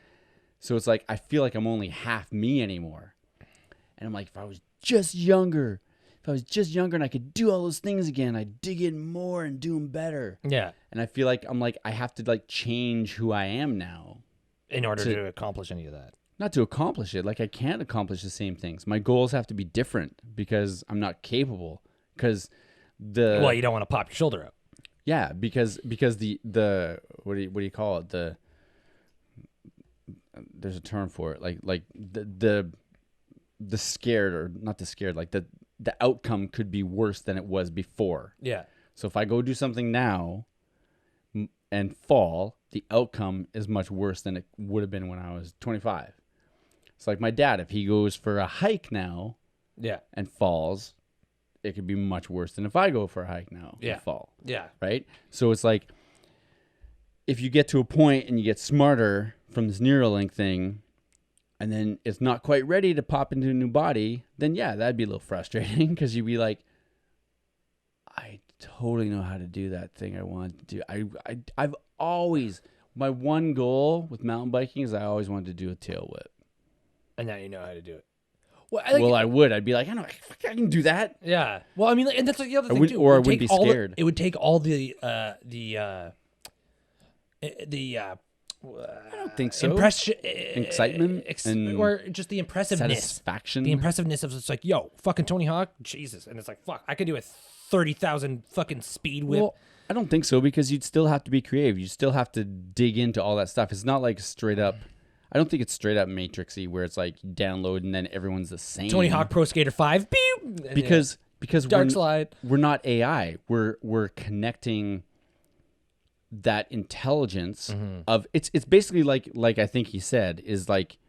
Speaker 1: So it's like I feel like I'm only half me anymore. And I'm like, if I was just younger and I could do all those things again, I'd dig in more and do them better.
Speaker 2: Yeah.
Speaker 1: And I feel like I have to like change who I am now.
Speaker 2: In order to accomplish any of that.
Speaker 1: Not to accomplish it. Like I can't accomplish the same things. My goals have to be different because I'm not capable. Because
Speaker 2: Well, you don't want to pop your shoulder out.
Speaker 1: Yeah, because the what do you call it? There's a term for it. Like the scared, or not the scared, like the outcome could be worse than it was before.
Speaker 2: Yeah.
Speaker 1: So if I go do something now and fall, the outcome is much worse than it would have been when I was 25. It's like my dad, if he goes for a hike now
Speaker 2: Yeah.
Speaker 1: and falls, it could be much worse than if I go for a hike now and fall.
Speaker 2: Yeah.
Speaker 1: Right? So it's like, if you get to a point and you get smarter from this Neuralink thing, and then it's not quite ready to pop into a new body, then yeah, that'd be a little frustrating because you'd be like, I totally know how to do that thing I want to do. I've always, my one goal with mountain biking is I always wanted to do a tail whip.
Speaker 2: And now you know how to do it.
Speaker 1: I would. I'd be like, I can do that.
Speaker 2: Yeah. Well, I mean, and that's like the other thing too.
Speaker 1: Or I wouldn't be scared.
Speaker 2: It would take all the
Speaker 1: I don't think so. Excitement and
Speaker 2: or just the impressiveness,
Speaker 1: satisfaction.
Speaker 2: the impressiveness of it's like, yo, fucking Tony Hawk, Jesus, and it's like, fuck, I could do a 30,000 fucking speed whip.
Speaker 1: Well, I don't think so because you'd still have to be creative. You still have to dig into all that stuff. It's not like straight up. I don't think it's straight up Matrixy where it's like download and then everyone's the same.
Speaker 2: Tony Hawk Pro Skater 5,
Speaker 1: because
Speaker 2: Dark Slide.
Speaker 1: We're not AI. We're connecting that intelligence of it's basically like I think he said is like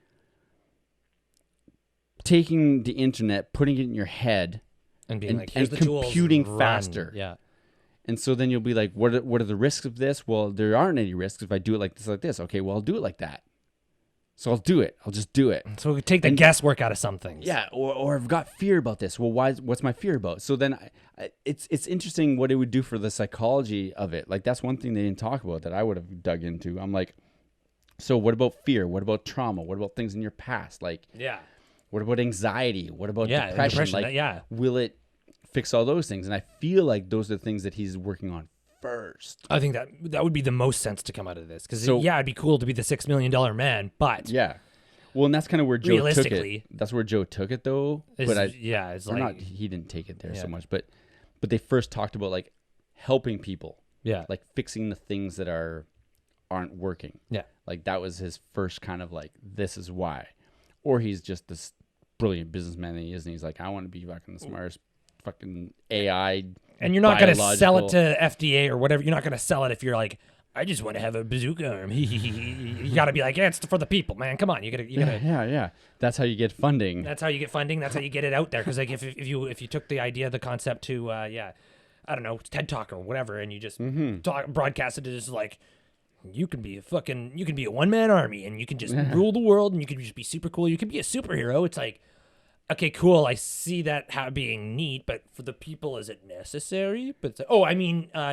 Speaker 1: taking the internet, putting it in your head,
Speaker 2: and being like, here's the tools,
Speaker 1: computing
Speaker 2: run.
Speaker 1: faster.
Speaker 2: Yeah.
Speaker 1: And so then you'll be like, what are the risks of this? Well, there aren't any risks if I do it like this. Okay, well, I'll do it like that. So I'll do it. I'll just do it.
Speaker 2: So we take the guesswork out of some things.
Speaker 1: Yeah, or I've got fear about this. Well, what's my fear about? So then it's interesting what it would do for the psychology of it. Like that's one thing they didn't talk about that I would have dug into. I'm like, so what about fear? What about trauma? What about things in your past? Like,
Speaker 2: yeah.
Speaker 1: What about anxiety? What about depression? Like,
Speaker 2: –
Speaker 1: will it fix all those things? And I feel like those are the things that he's working on first.
Speaker 2: I think that would be the most sense to come out of this. Because, it'd be cool to be the $6 million man, but...
Speaker 1: Yeah. Well, and that's kind of where Joe took it. That's where Joe took it, though.
Speaker 2: It's like...
Speaker 1: he didn't take it there so much. But they first talked about, like, helping people.
Speaker 2: Yeah.
Speaker 1: Like, fixing the things that aren't working.
Speaker 2: Yeah.
Speaker 1: Like, that was his first kind of, like, this is why. Or he's just this brilliant businessman that he is, and he's like, I want to be fucking the smartest fucking AI.
Speaker 2: And you're not going to sell it to FDA or whatever. You're not going to sell it if you're like, I just want to have a bazooka arm. You got to be like, yeah, it's for the people, man. Come on, you got to.
Speaker 1: Yeah. That's how you get funding.
Speaker 2: That's how you get funding. That's how you get it out there. Because like if you took the idea, the concept to I don't know, TED Talk or whatever, and you just broadcast it as like, you can be a one-man army and you can just rule the world and you can just be super cool. You can be a superhero. It's like, okay, cool. I see that being neat, but for the people, is it necessary? But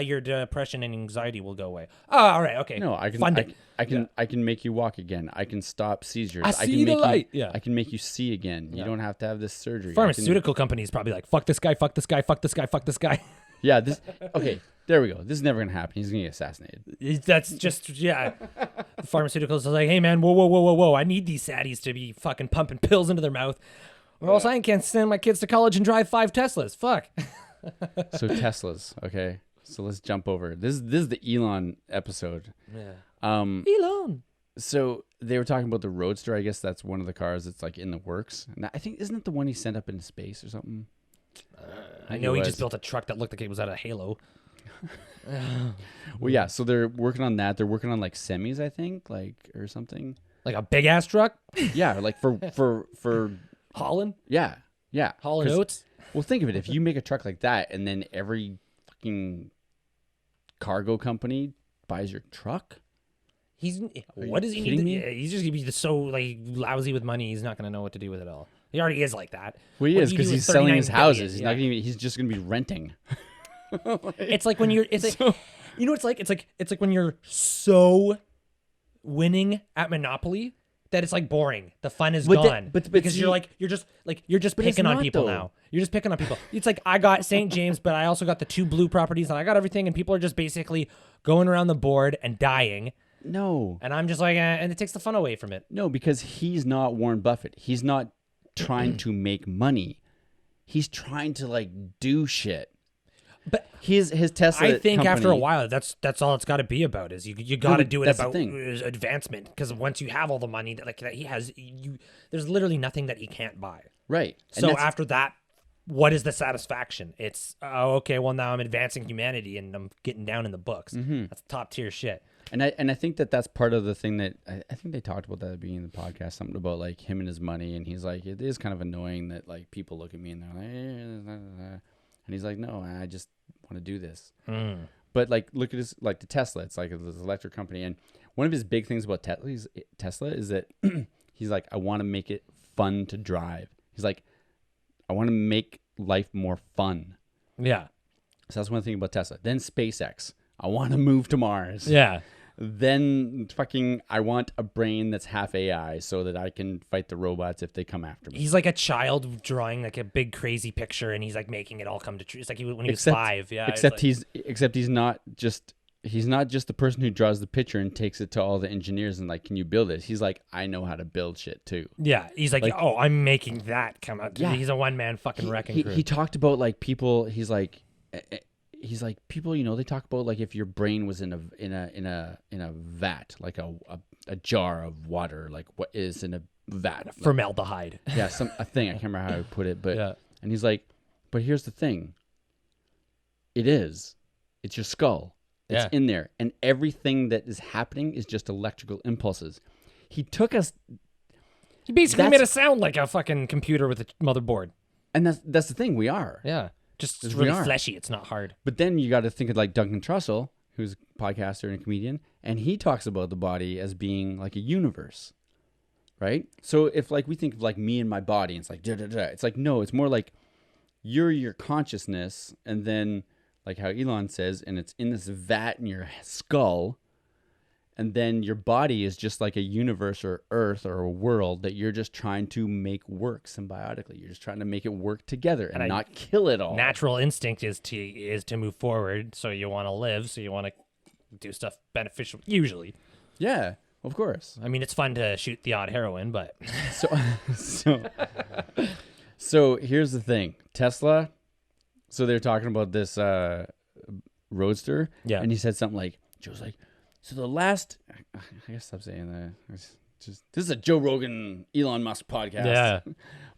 Speaker 2: your depression and anxiety will go away. Oh, all right, okay.
Speaker 1: No, I can make you walk again. I can stop seizures.
Speaker 2: I see the light.
Speaker 1: I can make you see again. You don't have to have this surgery.
Speaker 2: Pharmaceutical companies probably like, fuck this guy, fuck this guy, fuck this guy, fuck this guy.
Speaker 1: Yeah. Okay. There we go. This is never gonna happen. He's gonna get assassinated.
Speaker 2: That's just The pharmaceuticals are like, hey man, whoa. I need these saddies to be fucking pumping pills into their mouth. Or else I can't send my kids to college and drive 5 Teslas. Fuck.
Speaker 1: So Teslas, okay. So let's jump over. This is the Elon episode.
Speaker 2: Yeah.
Speaker 1: Elon. So they were talking about the Roadster. I guess that's one of the cars that's like in the works. And I think isn't it the one he sent up into space or something?
Speaker 2: I know he just built a truck that looked like it was out of Halo.
Speaker 1: Well, yeah. So they're working on that. They're working on like semis, I think, or something.
Speaker 2: Like a big ass truck.
Speaker 1: Yeah, like for
Speaker 2: Holland.
Speaker 1: Yeah.
Speaker 2: Holland Oats.
Speaker 1: Well, think of it. If you make a truck like that, and then every fucking cargo company buys your truck.
Speaker 2: What does he need? He's just gonna be so like lousy with money. He's not gonna know what to do with it all. He already is like that.
Speaker 1: Well, he is because he's selling his houses. He's not gonna. He's just gonna be renting.
Speaker 2: It's like when you're. It's like You know, it's like when you're so winning at Monopoly that it's like boring. The fun is gone.
Speaker 1: But
Speaker 2: because
Speaker 1: see-
Speaker 2: you're just
Speaker 1: But it's
Speaker 2: picking on
Speaker 1: not,
Speaker 2: people
Speaker 1: though.
Speaker 2: now. You're just picking on people. It's like I got St. James, but I also got the 2 blue properties, and I got everything, and people are just basically going around the board and dying.
Speaker 1: No.
Speaker 2: And I'm just like, and it takes the fun away from it.
Speaker 1: No, because he's not Warren Buffett. He's not trying to make money. He's trying to like do shit.
Speaker 2: But
Speaker 1: his Tesla.
Speaker 2: I think after a
Speaker 1: company-
Speaker 2: while, that's all it's got to be about. Is you got to do it
Speaker 1: that's the
Speaker 2: about
Speaker 1: thing.
Speaker 2: advancement, because once you have all the money that he has, there's literally nothing that he can't buy.
Speaker 1: right? And
Speaker 2: So
Speaker 1: that's-
Speaker 2: after that, what is the satisfaction? It's okay. Well, now I'm advancing humanity and I'm getting down in the books.
Speaker 1: Mm-hmm.
Speaker 2: That's top tier shit.
Speaker 1: And I think that's part of the thing that I think they talked about that at the beginning of the podcast, something about like him and his money, and he's like, it is kind of annoying that like people look at me and they're like, and he's like, no, I just want to do this. But like, look at his like the Tesla. It's like this electric company, and one of his big things about Tesla is that he's like, I want to make it fun to drive. He's like, I want to make life more fun.
Speaker 2: Yeah.
Speaker 1: So that's one thing about Tesla. Then SpaceX. I want to move to Mars.
Speaker 2: Yeah.
Speaker 1: Then fucking I want a brain that's half AI so that I can fight the robots if they come after me.
Speaker 2: He's like a child drawing like a big crazy picture, and he's like making it all come to true. It's like when he was 5. Yeah.
Speaker 1: Except
Speaker 2: it's
Speaker 1: he's not just the person who draws the picture and takes it to all the engineers and like, can you build it? He's like, I know how to build shit too.
Speaker 2: yeah. He's like, oh, I'm making that come out.
Speaker 1: Yeah.
Speaker 2: He's a one-man fucking wrecking crew.
Speaker 1: He talked about like people. He's like people. You know, they talk about like if your brain was in a vat, like a jar of water, like what is in a vat. Like,
Speaker 2: Formaldehyde.
Speaker 1: yeah, a thing. I can't remember how I put it, but
Speaker 2: Yeah.
Speaker 1: and he's like, but here's the thing. It's your skull. It's
Speaker 2: Yeah.
Speaker 1: in there, and everything that is happening is just electrical impulses. He took us,
Speaker 2: He basically
Speaker 1: That's-
Speaker 2: made us sound like a fucking computer with a motherboard.
Speaker 1: and that's the thing. We are.
Speaker 2: Yeah. Just
Speaker 1: Yes,
Speaker 2: it's
Speaker 1: we
Speaker 2: really
Speaker 1: are.
Speaker 2: fleshy. It's not hard.
Speaker 1: But then you got to think of like Duncan Trussell, who's a podcaster and a comedian, and he talks about the body as being like a universe, right? So if like we think of like me and my body, and it's like it's like no, it's more like you're your consciousness, and then like how Elon says, and it's in this vat in your skull, and then your body is just like a universe or earth or a world that you're just trying to make work symbiotically. You're just trying to make it work together and not kill it all.
Speaker 2: Natural instinct is to move forward. So you want to live. So you want to do stuff beneficial. Usually,
Speaker 1: Yeah, of course.
Speaker 2: I mean, it's fun to shoot the odd heroin, but
Speaker 1: So here's the thing. Tesla, so they're talking about this Roadster.
Speaker 2: Yeah.
Speaker 1: And he said something like, Joe's like, so the last, I guess stop saying that. It's just, this is a Joe Rogan, Elon Musk podcast.
Speaker 2: Yeah.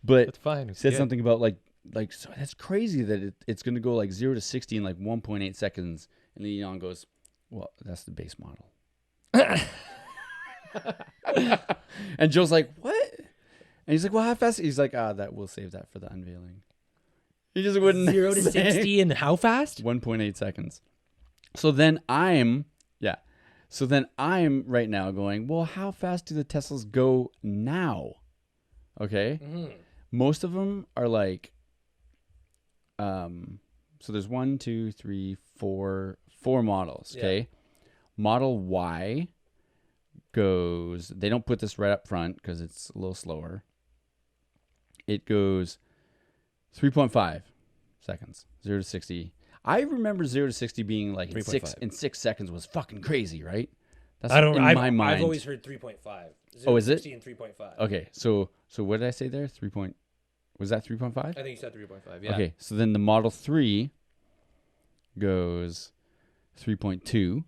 Speaker 1: But
Speaker 2: it's fine.
Speaker 1: he said something about like, so that's crazy that it's going to go like 0 to 60 in like 1.8 seconds. And then Elon goes, well, that's the base model. And Joe's like, what? And he's like, well, how fast? He's like, that we'll save that for the unveiling. He just wouldn't
Speaker 2: 0 to
Speaker 1: say.
Speaker 2: 60 and how fast?
Speaker 1: 1.8 seconds. So then I'm right now going, well, how fast do the Teslas go now? Okay. Most of them are like, so there's 1, 2, 3, 4 models. Okay.
Speaker 2: Yeah.
Speaker 1: Model Y goes, they don't put this right up front because it's a little slower. It goes 3.5 seconds, 0 to 60. I remember 0 to 60 being like in 6 seconds was fucking crazy, right? That's in my mind.
Speaker 2: I've always heard 3.5.
Speaker 1: Oh, is it?
Speaker 2: 60 and 3.5.
Speaker 1: Okay, so what did I say there? Was that 3.5?
Speaker 2: I think you said 3.5. Yeah.
Speaker 1: Okay, so then the Model 3 goes 3.2.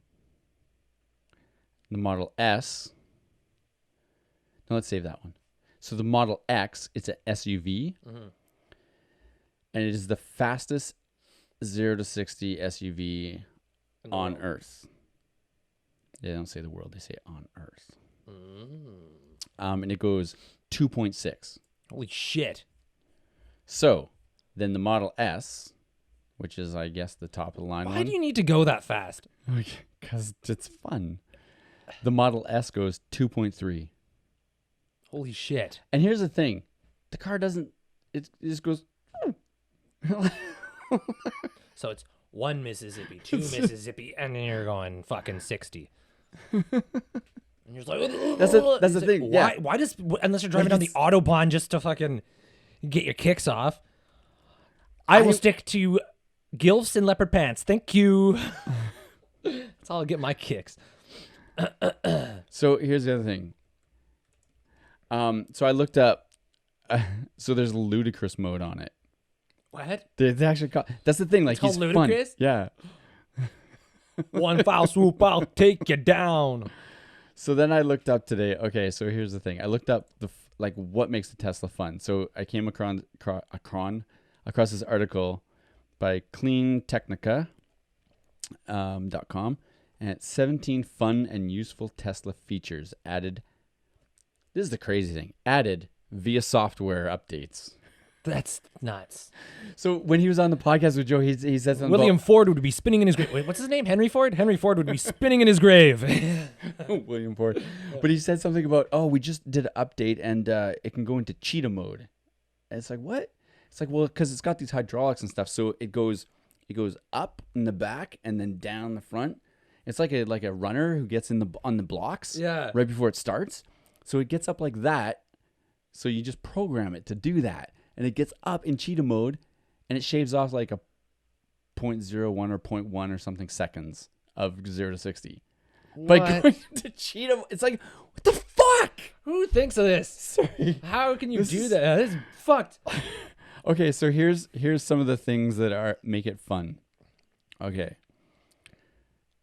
Speaker 1: The Model S. No, let's save that one. So the Model X, it's an SUV. And it is the fastest 0 to 60 SUV on Earth. They don't say the world, they say on Earth. And it goes 2.6.
Speaker 2: Holy shit.
Speaker 1: So then the Model S, which is, I guess, the top of the line
Speaker 2: Why
Speaker 1: one.
Speaker 2: do you need to go that fast?
Speaker 1: Because it's fun. The Model S goes 2.3.
Speaker 2: Holy shit.
Speaker 1: And here's the thing. The car doesn't, it just goes.
Speaker 2: So it's 1 Mississippi, 2 Mississippi, and then you're going fucking 60. And you're just like,
Speaker 1: That's the thing.
Speaker 2: Why?
Speaker 1: Yeah.
Speaker 2: Why does unless you're driving down the autobahn just to fucking get your kicks off? I will stick to gilfs and leopard pants. Thank you. That's how I'll get my kicks.
Speaker 1: So here's the other thing. So I looked up. So there's ludicrous mode on it.
Speaker 2: What?
Speaker 1: It's actually that's the thing. Like,
Speaker 2: It's called
Speaker 1: he's
Speaker 2: ludicrous?
Speaker 1: fun. Yeah.
Speaker 2: One foul swoop, I'll take you down.
Speaker 1: So then I looked up today. Okay, so here's the thing. I looked up what makes the Tesla fun. So I came across this article by cleantechnica.com, and it's 17 fun and useful Tesla features added. This is the crazy thing. Added via software updates.
Speaker 2: That's nuts.
Speaker 1: So when he was on the podcast with Joe, he said something
Speaker 2: William Ford would be spinning in his grave. Wait, what's his name? Henry Ford? Henry Ford would be spinning in his grave.
Speaker 1: William Ford. But he said something about, we just did an update and it can go into cheetah mode. And it's like, what? It's like, well, because it's got these hydraulics and stuff. So it goes up in the back and then down the front. It's like a runner who gets on the blocks right before it starts. So it gets up like that. So you just program it to do that. And it gets up in cheetah mode, and it shaves off like a 0.01 or 0.1 or something seconds of 0 to 60.
Speaker 2: What?
Speaker 1: By going to cheetah, it's like, what the fuck?
Speaker 2: Who thinks of this?
Speaker 1: Sorry.
Speaker 2: How can you do that? This is fucked.
Speaker 1: Okay, so here's some of the things that make it fun. Okay.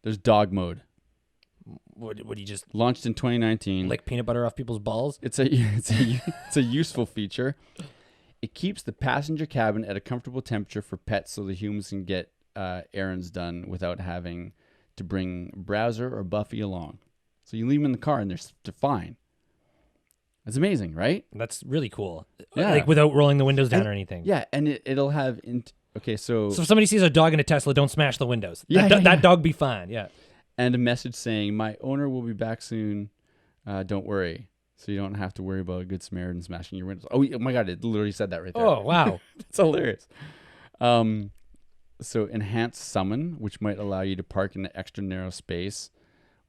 Speaker 1: There's dog mode.
Speaker 2: Would you just
Speaker 1: Launched in 2019.
Speaker 2: lick peanut butter off people's balls?
Speaker 1: It's a useful feature. It keeps the passenger cabin at a comfortable temperature for pets so the humans can get errands done without having to bring Browser or Buffy along. So you leave them in the car and they're fine. That's amazing, right?
Speaker 2: That's really cool.
Speaker 1: Yeah.
Speaker 2: Like without rolling the windows down or anything.
Speaker 1: Yeah, and it'll have... okay, so...
Speaker 2: So if somebody sees a dog in a Tesla, don't smash the windows.
Speaker 1: Yeah,
Speaker 2: that dog be fine. Yeah.
Speaker 1: And a message saying, my owner will be back soon. Don't worry. So you don't have to worry about a good Samaritan smashing your windows. Oh my God, it literally said that right there.
Speaker 2: Oh, wow.
Speaker 1: That's hilarious. So enhanced summon, which might allow you to park in an extra narrow space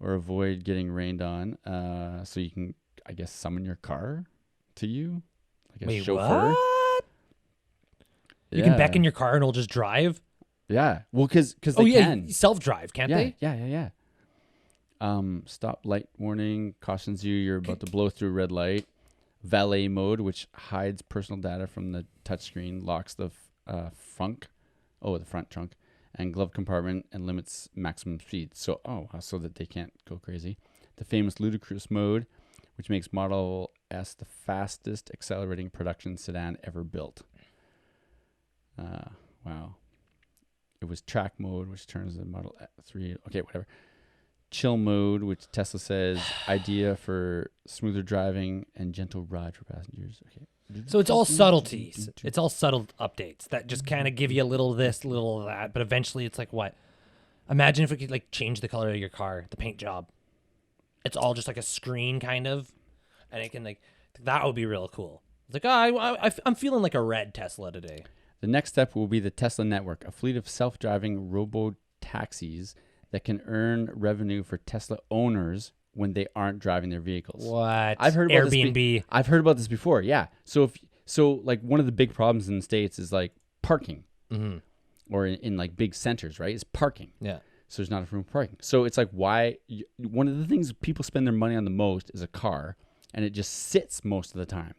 Speaker 1: or avoid getting rained on. So you can, I guess, summon your car to you. Like a chauffeur.
Speaker 2: What? You can beckon your car and it'll just drive?
Speaker 1: Yeah. Well, because they can.
Speaker 2: Self-drive, can't they?
Speaker 1: Yeah. Stop light warning cautions you're about to blow through red light. Valet mode, which hides personal data from the touchscreen, locks the front trunk and glove compartment, and limits maximum speed. So that they can't go crazy. The famous ludicrous mode, which makes Model S the fastest accelerating production sedan ever built. Wow. It was track mode, which turns the Model 3. Okay, whatever. Chill mode, which Tesla says idea for smoother driving and gentle ride for passengers. Okay.
Speaker 2: So it's all subtleties. It's all subtle updates that just kind of give you a little this, little that. But eventually it's like what? Imagine if we could like change the color of your car, the paint job. It's all just like a screen kind of. And it can that would be real cool. It's like, I'm feeling like a red Tesla today.
Speaker 1: The next step will be the Tesla network, a fleet of self-driving robo-taxis that can earn revenue for Tesla owners when they aren't driving their vehicles.
Speaker 2: What?
Speaker 1: I've heard about
Speaker 2: Airbnb.
Speaker 1: I've heard about this before. Yeah. So like one of the big problems in the States is like parking, or in like big centers, right? Is parking.
Speaker 2: Yeah.
Speaker 1: So there's not enough room for parking. So it's like one of the things people spend their money on the most is a car, and it just sits most of the time.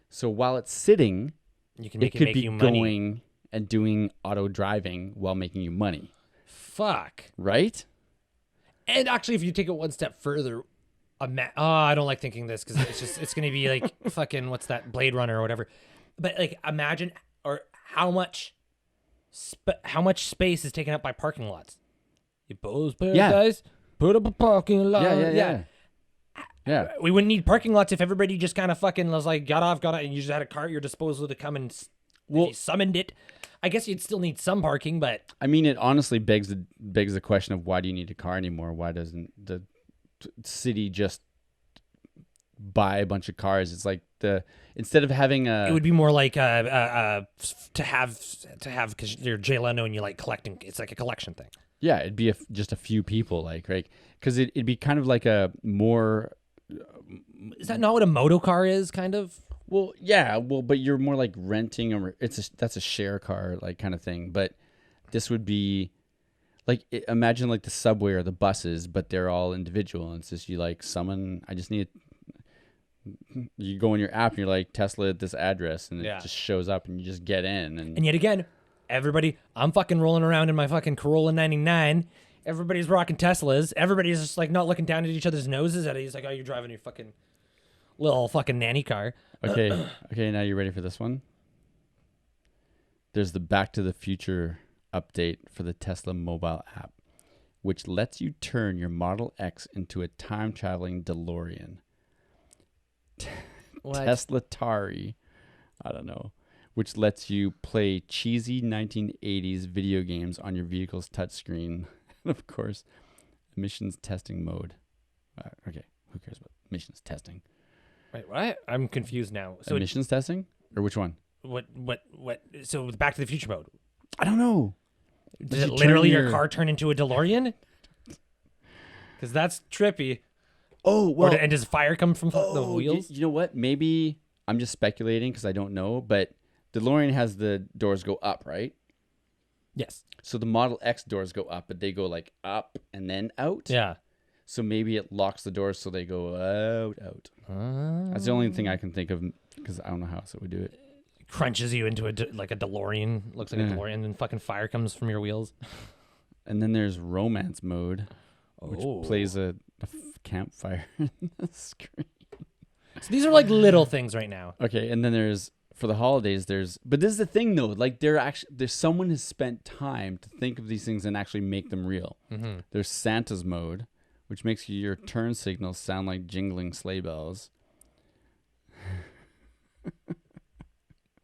Speaker 1: So while it's sitting,
Speaker 2: You can make
Speaker 1: it could
Speaker 2: make
Speaker 1: be
Speaker 2: you money.
Speaker 1: going and doing auto driving while making you money.
Speaker 2: Fuck.
Speaker 1: Right?
Speaker 2: And actually, if you take it one step further, I don't like thinking this because it's going to be like fucking, what's that, Blade Runner or whatever. But like, imagine how much space is taken up by parking lots. You Bose Paradise, put up a parking lot.
Speaker 1: Yeah.
Speaker 2: We wouldn't need parking lots if everybody just kind of fucking was like, got off, and you just had a car at your disposal to come and you summoned it. I guess you'd still need some parking, but
Speaker 1: I mean, it honestly begs the question of why do you need a car anymore? Why doesn't the city just buy a bunch of cars? It's like instead of having a.
Speaker 2: It would be more like to have because you're Jay Leno and you like collecting. It's like a collection thing.
Speaker 1: Yeah, it'd be just a few people, like, right? Because it'd be kind of like a more.
Speaker 2: Is that not what a moto car is? Kind of.
Speaker 1: Well, yeah, but you're more like renting, or that's a share car, like, kind of thing. But this would be like, imagine like the subway or the buses, but they're all individual. And it's just you like summon. I just need. You go in your app and you're like Tesla at this address, and it just shows up, and you just get in. And
Speaker 2: yet again, everybody, I'm fucking rolling around in my fucking Corolla 99. Everybody's rocking Teslas. Everybody's just like not looking down at each other's noses. And he's like, "Oh, you're driving your fucking little fucking nanny car."
Speaker 1: Okay, now you ready for this one? There's the Back to the Future update for the Tesla mobile app, which lets you turn your Model X into a time-traveling DeLorean. Tesla Tari, I don't know, which lets you play cheesy 1980s video games on your vehicle's touchscreen. And of course, emissions testing mode. Okay, who cares about emissions testing?
Speaker 2: Wait, what? I'm confused now. So
Speaker 1: emissions testing? Or which one?
Speaker 2: What? So Back to the Future mode.
Speaker 1: I don't know.
Speaker 2: Did it literally your car turn into a DeLorean? Because that's trippy.
Speaker 1: Oh, well.
Speaker 2: And does fire come from the wheels?
Speaker 1: You know what? Maybe I'm just speculating because I don't know, but DeLorean has the doors go up, right?
Speaker 2: Yes.
Speaker 1: So the Model X doors go up, but they go like up and then out.
Speaker 2: Yeah.
Speaker 1: So maybe it locks the doors so they go out. That's the only thing I can think of because I don't know how else it would do it.
Speaker 2: Crunches you into like a DeLorean. Looks like a DeLorean, and fucking fire comes from your wheels.
Speaker 1: And then there's romance mode, which plays a campfire in the screen.
Speaker 2: So these are like little things right now.
Speaker 1: Okay, and then there's for the holidays. But this is the thing though. Like there's someone has spent time to think of these things and actually make them real. Mm-hmm. There's Santa's mode, which makes your turn signals sound like jingling sleigh bells.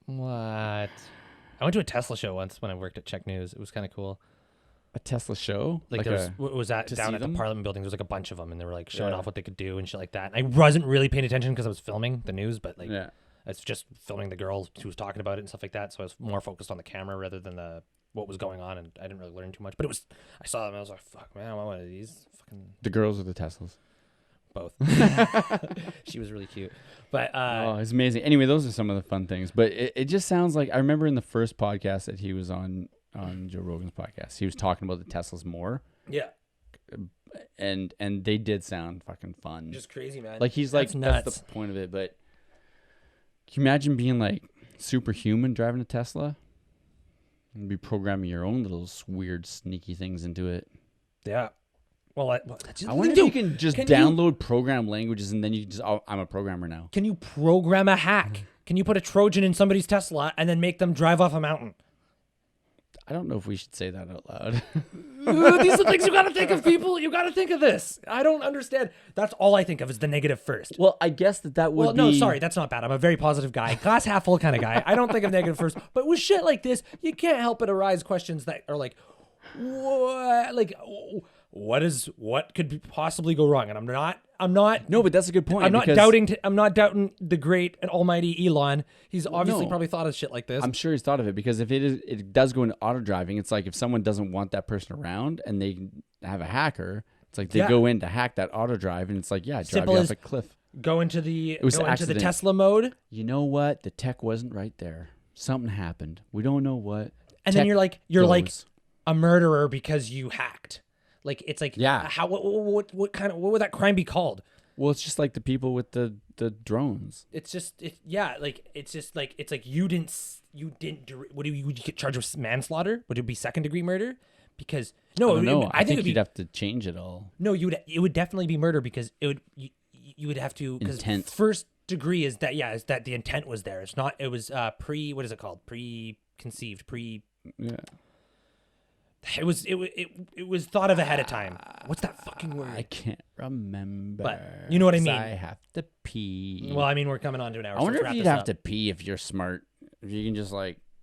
Speaker 2: What? I went to a Tesla show once when I worked at Czech News. It was kind of cool.
Speaker 1: A Tesla show?
Speaker 2: Like there was that down at the Parliament building. There was like a bunch of them, and they were like showing off what they could do and shit like that. And I wasn't really paying attention because I was filming the news, but like I was just filming the girl who was talking about it and stuff like that. So I was more focused on the camera rather than what was going on, and I didn't really learn too much. But I saw them, and I was like, "Fuck, man, I want one of these." Fucking
Speaker 1: the girls or the Teslas?
Speaker 2: Both. She was really cute, but
Speaker 1: it's amazing. Anyway, those are some of the fun things. But it just sounds like I remember in the first podcast that he was on Joe Rogan's podcast, he was talking about the Teslas more.
Speaker 2: Yeah.
Speaker 1: And they did sound fucking fun.
Speaker 2: Just crazy, man.
Speaker 1: Like he's
Speaker 2: that's
Speaker 1: like
Speaker 2: nuts.
Speaker 1: That's the point of it. But can you imagine being like superhuman driving a Tesla and be programming your own little weird sneaky things into it?
Speaker 2: Yeah. Well, I
Speaker 1: wonder if you can just download program languages and then you just, I'm a programmer now.
Speaker 2: Can you program a hack? Can you put a Trojan in somebody's Tesla and then make them drive off a mountain?
Speaker 1: I don't know if we should say that out loud.
Speaker 2: These are things you got to think of, people. You got to think of this. I don't understand. That's all I think of is the negative first.
Speaker 1: Well, I guess that would be...
Speaker 2: Well, no, sorry. That's not bad. I'm a very positive guy. Glass half full kind of guy. I don't think of negative first. But with shit like this, you can't help but arise questions that are like, what? Like... What could possibly go wrong? And I'm not.
Speaker 1: No, but that's a good point.
Speaker 2: I'm not doubting the great and almighty Elon. He's obviously probably thought of shit like this.
Speaker 1: I'm sure he's thought of it because if it does go into auto driving, it's like if someone doesn't want that person around and they have a hacker, it's like they go in to hack that auto drive, and it's like drive you off a cliff.
Speaker 2: Go into the Tesla mode.
Speaker 1: You know what? The tech wasn't right there. Something happened. We don't know what.
Speaker 2: And then you're like a murderer because you hacked. Like it's like how what would that crime be called?
Speaker 1: Well, it's just like the people with the drones.
Speaker 2: It's like you didn't would you get charged with manslaughter? Would it be second degree murder? Because
Speaker 1: I think you'd have to change it all.
Speaker 2: No, it would definitely be murder because you would have to
Speaker 1: intent.
Speaker 2: First degree is that the intent was there. It's not. It was what is it called? Preconceived. It was thought of ahead of time. What's that fucking word?
Speaker 1: I can't remember.
Speaker 2: But you know what I mean.
Speaker 1: I have to pee.
Speaker 2: Well, I mean, we're coming on to an hour.
Speaker 1: I wonder if you'd have to pee if you're smart. If you can just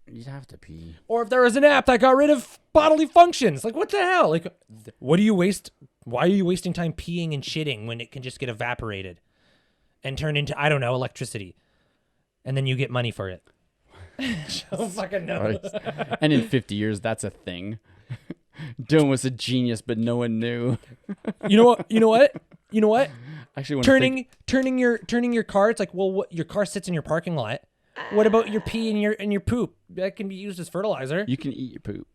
Speaker 1: you'd have to pee.
Speaker 2: Or if there was an app that got rid of bodily functions. Like, what the hell? Like, what do you waste? Why are you wasting time peeing and shitting when it can just get evaporated and turn into, I don't know, electricity? and then you get money for it. Oh, fucking no.
Speaker 1: And in 50 years, that's a thing. Dylan was a genius, but no one knew.
Speaker 2: You know what?
Speaker 1: Actually,
Speaker 2: turning your car. It's like, well, what, your car sits in your parking lot. What about your pee and your poop? That can be used as fertilizer.
Speaker 1: You can eat your poop.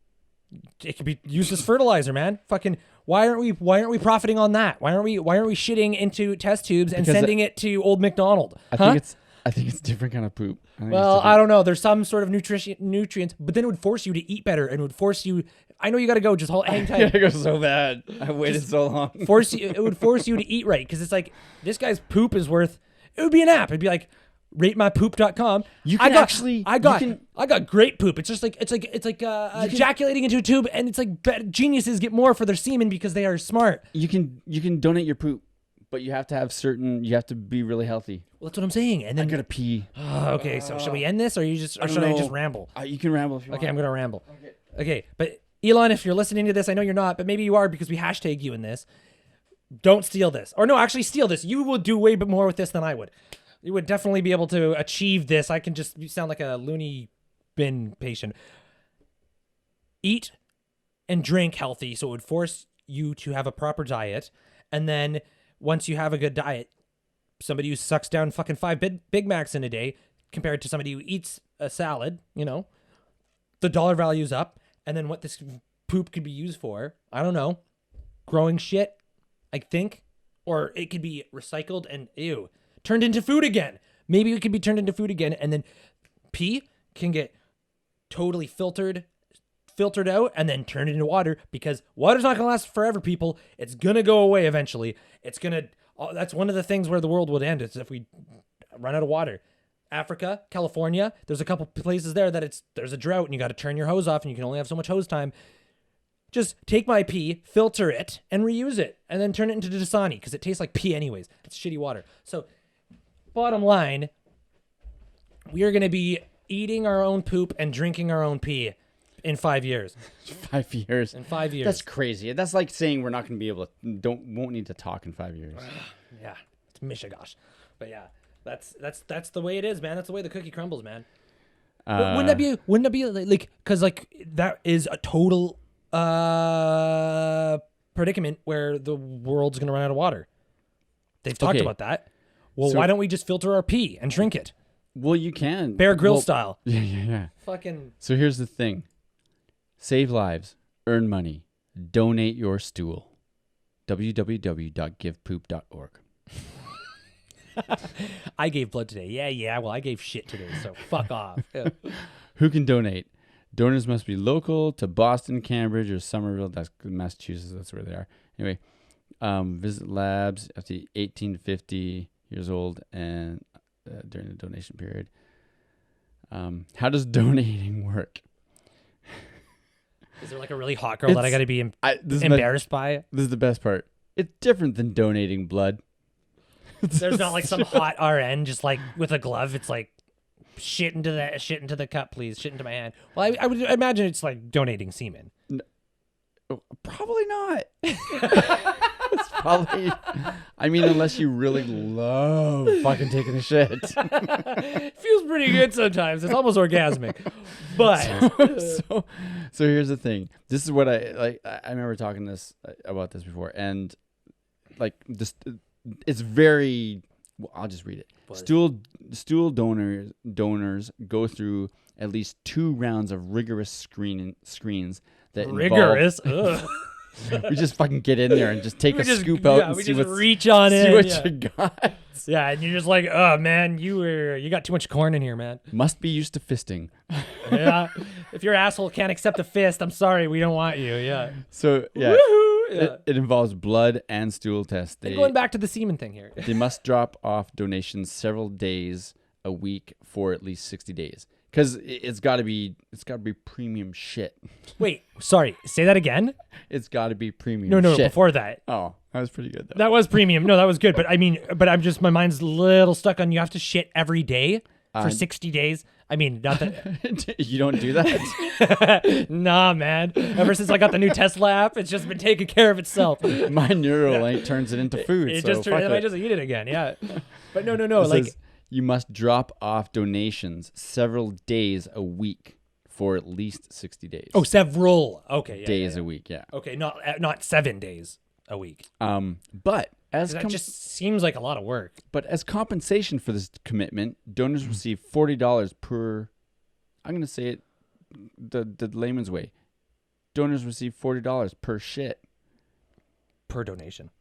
Speaker 2: It can be used as fertilizer, man. Fucking, why aren't we profiting on that? Why aren't we shitting into test tubes and sending it to Old McDonald?
Speaker 1: I think it's different kind of poop.
Speaker 2: Well, I don't know. There's some sort of nutrients, but then it would force you to eat better, and it would force you. I know you got to go. Just hang tight.
Speaker 1: I gotta go so bad. I waited so long.
Speaker 2: It would force you to eat right, because it's like this guy's poop is worth. It would be an app. It'd be like ratemypoop.com. I got great poop. It's just like ejaculating into a tube, and it's like geniuses get more for their semen because they are smart.
Speaker 1: You can donate your poop, but you have to be really healthy.
Speaker 2: Well, that's what I'm saying. And then
Speaker 1: I gotta pee.
Speaker 2: Okay, so should we end this, or should I just ramble?
Speaker 1: You can ramble if you want.
Speaker 2: Okay, I'm gonna ramble. Okay, but Elon, if you're listening to this, I know you're not, but maybe you are because we hashtag you in this. Don't steal this, or no, actually steal this. You will do way more with this than I would. You would definitely be able to achieve this. I can just sound like a loony bin patient. Eat and drink healthy, so it would force you to have a proper diet, and then once you have a good diet, somebody who sucks down fucking 5 Big Macs in a day compared to somebody who eats a salad, the dollar value's up. And then what this poop could be used for, I don't know, growing shit, I think. Or it could be recycled and, turned into food again. Maybe it could be turned into food again. And then pee can get totally filtered out and then turned into water, because water's not going to last forever, people. It's going to go away eventually. That's one of the things where the world would end, is if we run out of water. Africa, California, there's a couple places there that there's a drought and you got to turn your hose off and you can only have so much hose time. Just take my pee, filter it, and reuse it, and then turn it into Dasani, because it tastes like pee anyways. It's shitty water. So, bottom line, we are going to be eating our own poop and drinking our own pee in 5 years.
Speaker 1: 5 years.
Speaker 2: In 5 years.
Speaker 1: That's crazy. That's like saying we're not going to be able to, won't need to talk in 5 years.
Speaker 2: Yeah, it's mishigosh. But yeah, that's the way it is, man. That's the way the cookie crumbles, man. Wouldn't that be like, because like that is a total predicament where the world's going to run out of water. They've talked about that. Well, so, why don't we just filter our pee and drink it?
Speaker 1: Well, you can.
Speaker 2: Bear Grylls style.
Speaker 1: Yeah.
Speaker 2: Fucking.
Speaker 1: So here's the thing. Save lives. Earn money. Donate your stool. www.givepoop.org.
Speaker 2: I gave blood today. Yeah. Well, I gave shit today, so fuck off. Yeah.
Speaker 1: Who can donate? Donors must be local to Boston, Cambridge, or Somerville. That's Massachusetts. That's where they are. Anyway, visit labs up to 18 to 50 years old and during the donation period. How does donating work?
Speaker 2: Is there like a really hot girl that I got to be embarrassed by?
Speaker 1: This is the best part. It's different than donating blood.
Speaker 2: There's not like some hot RN just like with a glove. It's like shit into the cup, please. Shit into my hand. Well, I would imagine it's like donating semen.
Speaker 1: No, probably not. It's probably. I mean, unless you really love fucking taking a shit.
Speaker 2: It feels pretty good sometimes. It's almost orgasmic. But
Speaker 1: so here's the thing. This is what I like. I remember talking about this before, and like this, it's very. Well, I'll just read it. Stool donors go through at least 2 rounds of rigorous screens that
Speaker 2: rigorous.
Speaker 1: We just fucking get in there and just take a scoop out and see
Speaker 2: reach on it.
Speaker 1: See what you got.
Speaker 2: Yeah, and you're just like, oh man, you got too much corn in here, man.
Speaker 1: Must be used to fisting.
Speaker 2: Yeah, if your asshole can't accept a fist, I'm sorry, we don't want you. Yeah.
Speaker 1: So yeah.
Speaker 2: Yeah.
Speaker 1: It involves blood and stool tests.
Speaker 2: Going back to the semen thing here.
Speaker 1: They must drop off donations several days a week for at least 60 days. Because it's got to be premium shit.
Speaker 2: Wait, sorry. Say that again?
Speaker 1: It's got to be premium
Speaker 2: No,
Speaker 1: shit.
Speaker 2: before that.
Speaker 1: Oh, that was pretty good, though.
Speaker 2: That was premium. No, that was good. But I mean, my mind's a little stuck on you have to shit every day for 60 days. I mean, not that...
Speaker 1: You don't do that?
Speaker 2: Nah, man. Ever since I got the new Tesla app, it's just been taking care of itself. My
Speaker 1: Neuralink turns it into food.
Speaker 2: I just eat it again, yeah. But no. Like,
Speaker 1: You must drop off donations several days a week for at least 60 days.
Speaker 2: Oh, several. Okay, yeah,
Speaker 1: days
Speaker 2: yeah.
Speaker 1: a week, yeah.
Speaker 2: Okay, not 7 days a week.
Speaker 1: But
Speaker 2: That just seems like a lot of work.
Speaker 1: But as compensation for this commitment, donors receive $40 per. I'm going to say it the layman's way. Donors receive $40 per shit.
Speaker 2: Per donation.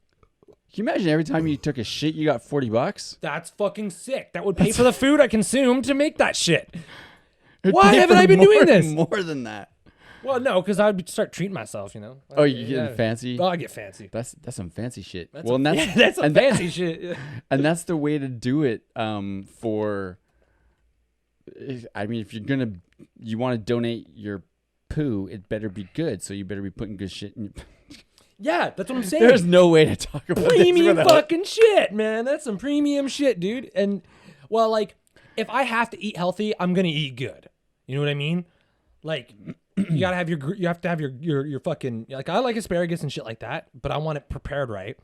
Speaker 1: Can you imagine every time you took a shit, you got $40?
Speaker 2: That's fucking sick. That would pay for the food I consumed to make that shit.
Speaker 1: It'd
Speaker 2: Why
Speaker 1: pay
Speaker 2: haven't
Speaker 1: for
Speaker 2: I been doing this?
Speaker 1: More than that.
Speaker 2: Well, no, because I would start treating myself, you know.
Speaker 1: Oh, you getting fancy?
Speaker 2: Oh, I get fancy.
Speaker 1: That's some fancy shit.
Speaker 2: That's
Speaker 1: that's
Speaker 2: some fancy shit. Yeah.
Speaker 1: And that's the way to do it. For, I mean, if you want to donate your poo, it better be good. So you better be putting good shit in your.
Speaker 2: Yeah, that's what I'm saying.
Speaker 1: There's no way to talk about
Speaker 2: Premium
Speaker 1: this
Speaker 2: fucking shit, man. That's some premium shit, dude. And well, like, if I have to eat healthy, I'm gonna eat good. You know what I mean? Like, you have to have your fucking, like, I like asparagus and shit like that, but I want it prepared right.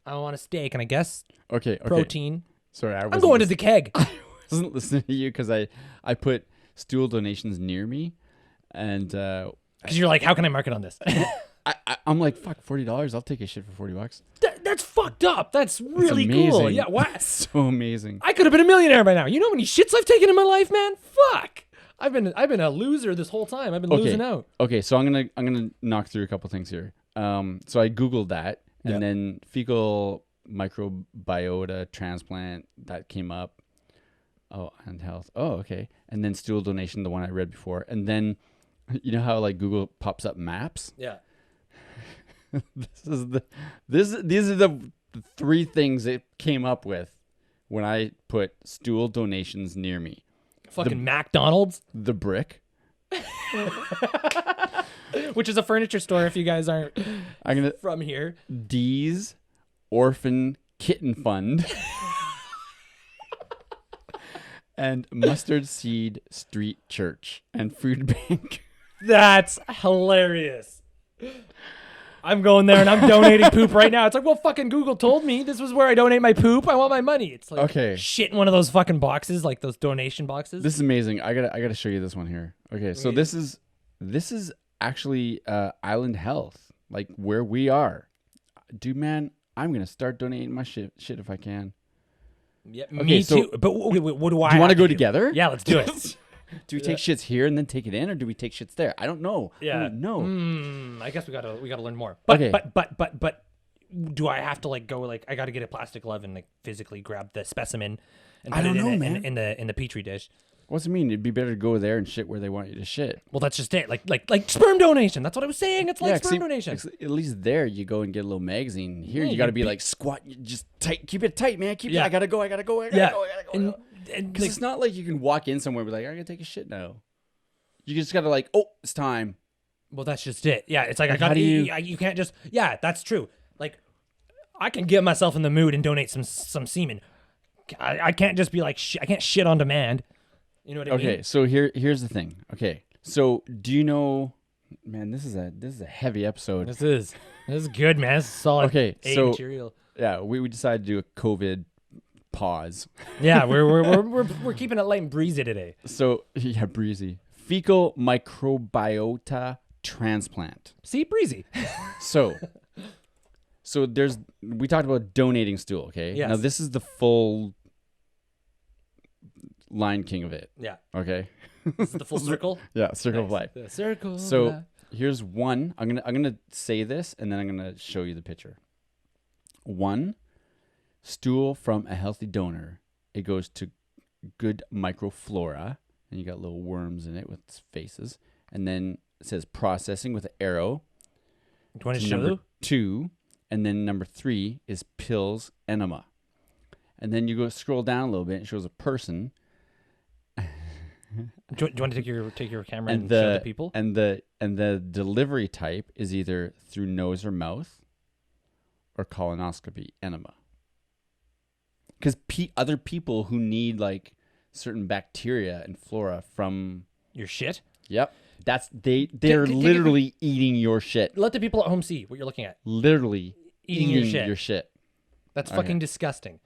Speaker 2: I want a steak, and I guess protein.
Speaker 1: Sorry,
Speaker 2: I'm going to the keg.
Speaker 1: I wasn't listening to you because I put stool donations near me, and
Speaker 2: because you're like, how can I market on this?
Speaker 1: I'm like, fuck, $40. I'll take a shit for $40.
Speaker 2: That's fucked up. That's really cool. Yeah, what?
Speaker 1: So amazing.
Speaker 2: I could have been a millionaire by now. You know how many shits I've taken in my life, man? Fuck. I've been a loser this whole time. I've been losing out.
Speaker 1: Okay, so I'm gonna knock through a couple things here. So I googled that, and then fecal microbiota transplant that came up. Oh, and health. Oh, okay. And then stool donation, the one I read before, and then you know how like Google pops up maps.
Speaker 2: Yeah.
Speaker 1: These are the three things it came up with when I put stool donations near me.
Speaker 2: Fucking McDonald's.
Speaker 1: The Brick.
Speaker 2: Which is a furniture store if you guys aren't from here.
Speaker 1: D's Orphan Kitten Fund. And Mustard Seed Street Church and Food Bank.
Speaker 2: That's hilarious. I'm going there and I'm donating poop right now. It's like, well, fucking Google told me this was where I donate my poop. I want my money. It's like shit in one of those fucking boxes, like those donation boxes.
Speaker 1: This is amazing. I gotta show you this one here. Okay, so this is actually Island Health, like where we are. Dude, man, I'm gonna start donating my shit if I can.
Speaker 2: Yeah, okay, me too. But what do I?
Speaker 1: Do you want to go together?
Speaker 2: Yeah, let's do it.
Speaker 1: Do we take shits here and then take it in, or do we take shits there? I don't know.
Speaker 2: Yeah,
Speaker 1: no.
Speaker 2: I guess we gotta learn more. But
Speaker 1: okay.
Speaker 2: but do I have to like go like I gotta get a plastic glove and like physically grab the specimen and put it in the petri dish?
Speaker 1: What's it mean? It'd be better to go there and shit where they want you to shit.
Speaker 2: Well, that's just it. Like sperm donation. That's what I was saying. It's like sperm donation.
Speaker 1: At least there you go and get a little magazine. Here you got to be like squat. You just tight. Keep it tight, man. I gotta go. I gotta go. Because it's not like you can walk in somewhere and be like, I gotta take a shit now. You just gotta like, oh, it's time.
Speaker 2: Well, that's just it. Yeah, it's like I gotta. You can't just. Yeah, that's true. Like, I can get myself in the mood and donate some semen. I can't just be like, I can't shit on demand. You know what I mean?
Speaker 1: Okay, so here's the thing. Okay, so do you know, man? This is a heavy episode.
Speaker 2: This is good, man. This is solid.
Speaker 1: Okay, so
Speaker 2: material.
Speaker 1: Yeah, we decided to do a COVID pause.
Speaker 2: Yeah, we're keeping it light and breezy today.
Speaker 1: So yeah, breezy. Fecal microbiota transplant.
Speaker 2: See, breezy.
Speaker 1: So we talked about donating stool. Okay.
Speaker 2: Yes.
Speaker 1: Now this is the full Lion King of it.
Speaker 2: Yeah.
Speaker 1: Okay.
Speaker 2: This is the full circle.
Speaker 1: Yeah, circle of life.
Speaker 2: The circle.
Speaker 1: So here's one. I'm gonna say this, and then I'm gonna show you the picture. 1, stool from a healthy donor. It goes to good microflora, and you got little worms in it with faces. And then it says processing with an arrow.
Speaker 2: Do you want to show
Speaker 1: number 2, and then number 3 is pills enema. And then you go scroll down a little bit. It shows a person.
Speaker 2: Do you want to take your camera and show the people?
Speaker 1: And the delivery type is either through nose or mouth, or colonoscopy enema. Because other people who need like certain bacteria and flora from
Speaker 2: your shit.
Speaker 1: Yep, they're literally eating your shit.
Speaker 2: Let the people at home see what you're looking at.
Speaker 1: Literally
Speaker 2: eating your shit.
Speaker 1: Your shit.
Speaker 2: That's fucking disgusting.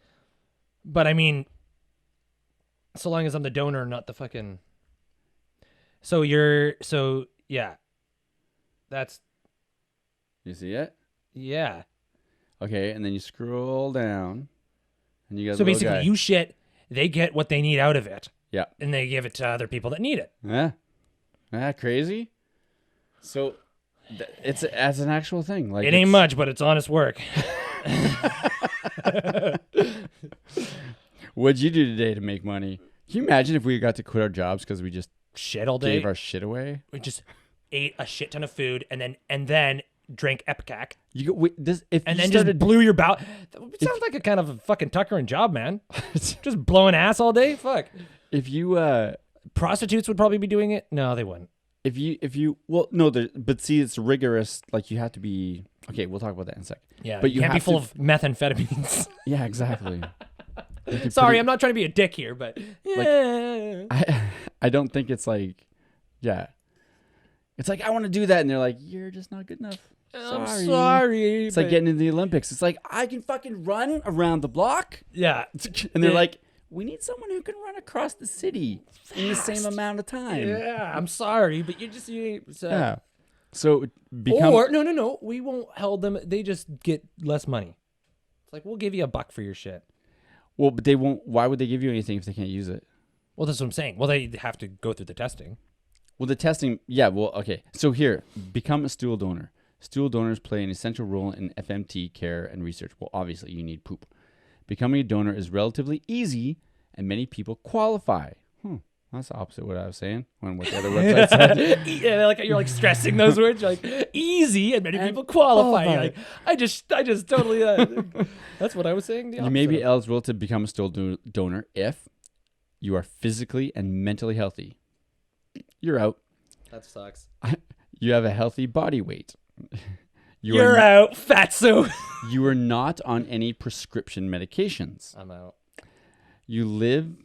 Speaker 2: But I mean, So long as I'm the donor, not the fucking. So yeah. That's
Speaker 1: You see it?
Speaker 2: yeah.
Speaker 1: Okay, and then you scroll down, and you got.
Speaker 2: So
Speaker 1: a little
Speaker 2: basically,
Speaker 1: guy.
Speaker 2: you shit, they get what they need out of it,
Speaker 1: Yeah.
Speaker 2: and they give it to other people that need it.
Speaker 1: Yeah. Crazy. So, it's as an actual thing. Like
Speaker 2: It ain't
Speaker 1: it's-
Speaker 2: much, but it's honest work.
Speaker 1: What'd you do today to make money? Can you imagine if we got to quit our jobs because we just
Speaker 2: Shit all day.
Speaker 1: gave our shit away?
Speaker 2: We just ate a shit ton of food and then drank Epicac
Speaker 1: You go, wait, this if
Speaker 2: and
Speaker 1: you
Speaker 2: then
Speaker 1: started,
Speaker 2: just blew your bowel. It sounds like a kind of a fucking Tucker and job, man. Just blowing ass all day. Fuck.
Speaker 1: if you
Speaker 2: Prostitutes would probably be doing it. No, they wouldn't.
Speaker 1: if you well no but see it's rigorous, like you have to be okay, we'll talk about that in a sec.
Speaker 2: Yeah,
Speaker 1: But
Speaker 2: you
Speaker 1: you
Speaker 2: can't be
Speaker 1: have
Speaker 2: full
Speaker 1: to-
Speaker 2: of methamphetamines.
Speaker 1: Yeah, exactly. Like, you
Speaker 2: Sorry,
Speaker 1: put
Speaker 2: I'm not trying to be a dick here, but yeah.
Speaker 1: I don't think it's like, yeah, it's like I want to do that and they're like, you're just not good enough.
Speaker 2: I'm sorry.
Speaker 1: It's like getting into the Olympics. It's like I can fucking run around the block,
Speaker 2: yeah.
Speaker 1: and they're
Speaker 2: Yeah.
Speaker 1: like, we need someone who can run across the city in the same amount of time.
Speaker 2: Yeah, I'm sorry, but
Speaker 1: Yeah. So become
Speaker 2: or no, we won't hold them. They just get less money. It's like we'll give you $1 for your shit.
Speaker 1: well, but they won't. Why would they give you anything if they can't use it?
Speaker 2: Well, that's what I'm saying. Well, they have to go through the testing.
Speaker 1: Well, the testing, yeah, well, okay. So here, become a stool donor. Stool donors play an essential role in FMT care and research. Well, obviously, you need poop. Becoming a donor is relatively easy, and many people qualify. That's the opposite of what I was saying when what the other website said.
Speaker 2: Yeah, like you're like stressing those words. You're like easy, and many people qualify. You're like, I just totally. That's what I was saying.
Speaker 1: You may be eligible to become a stool donor if you are physically and mentally healthy. You're out.
Speaker 2: That sucks.
Speaker 1: You have a healthy body weight.
Speaker 2: You're out, fatso.
Speaker 1: You are not on any prescription medications.
Speaker 2: I'm out.
Speaker 1: You live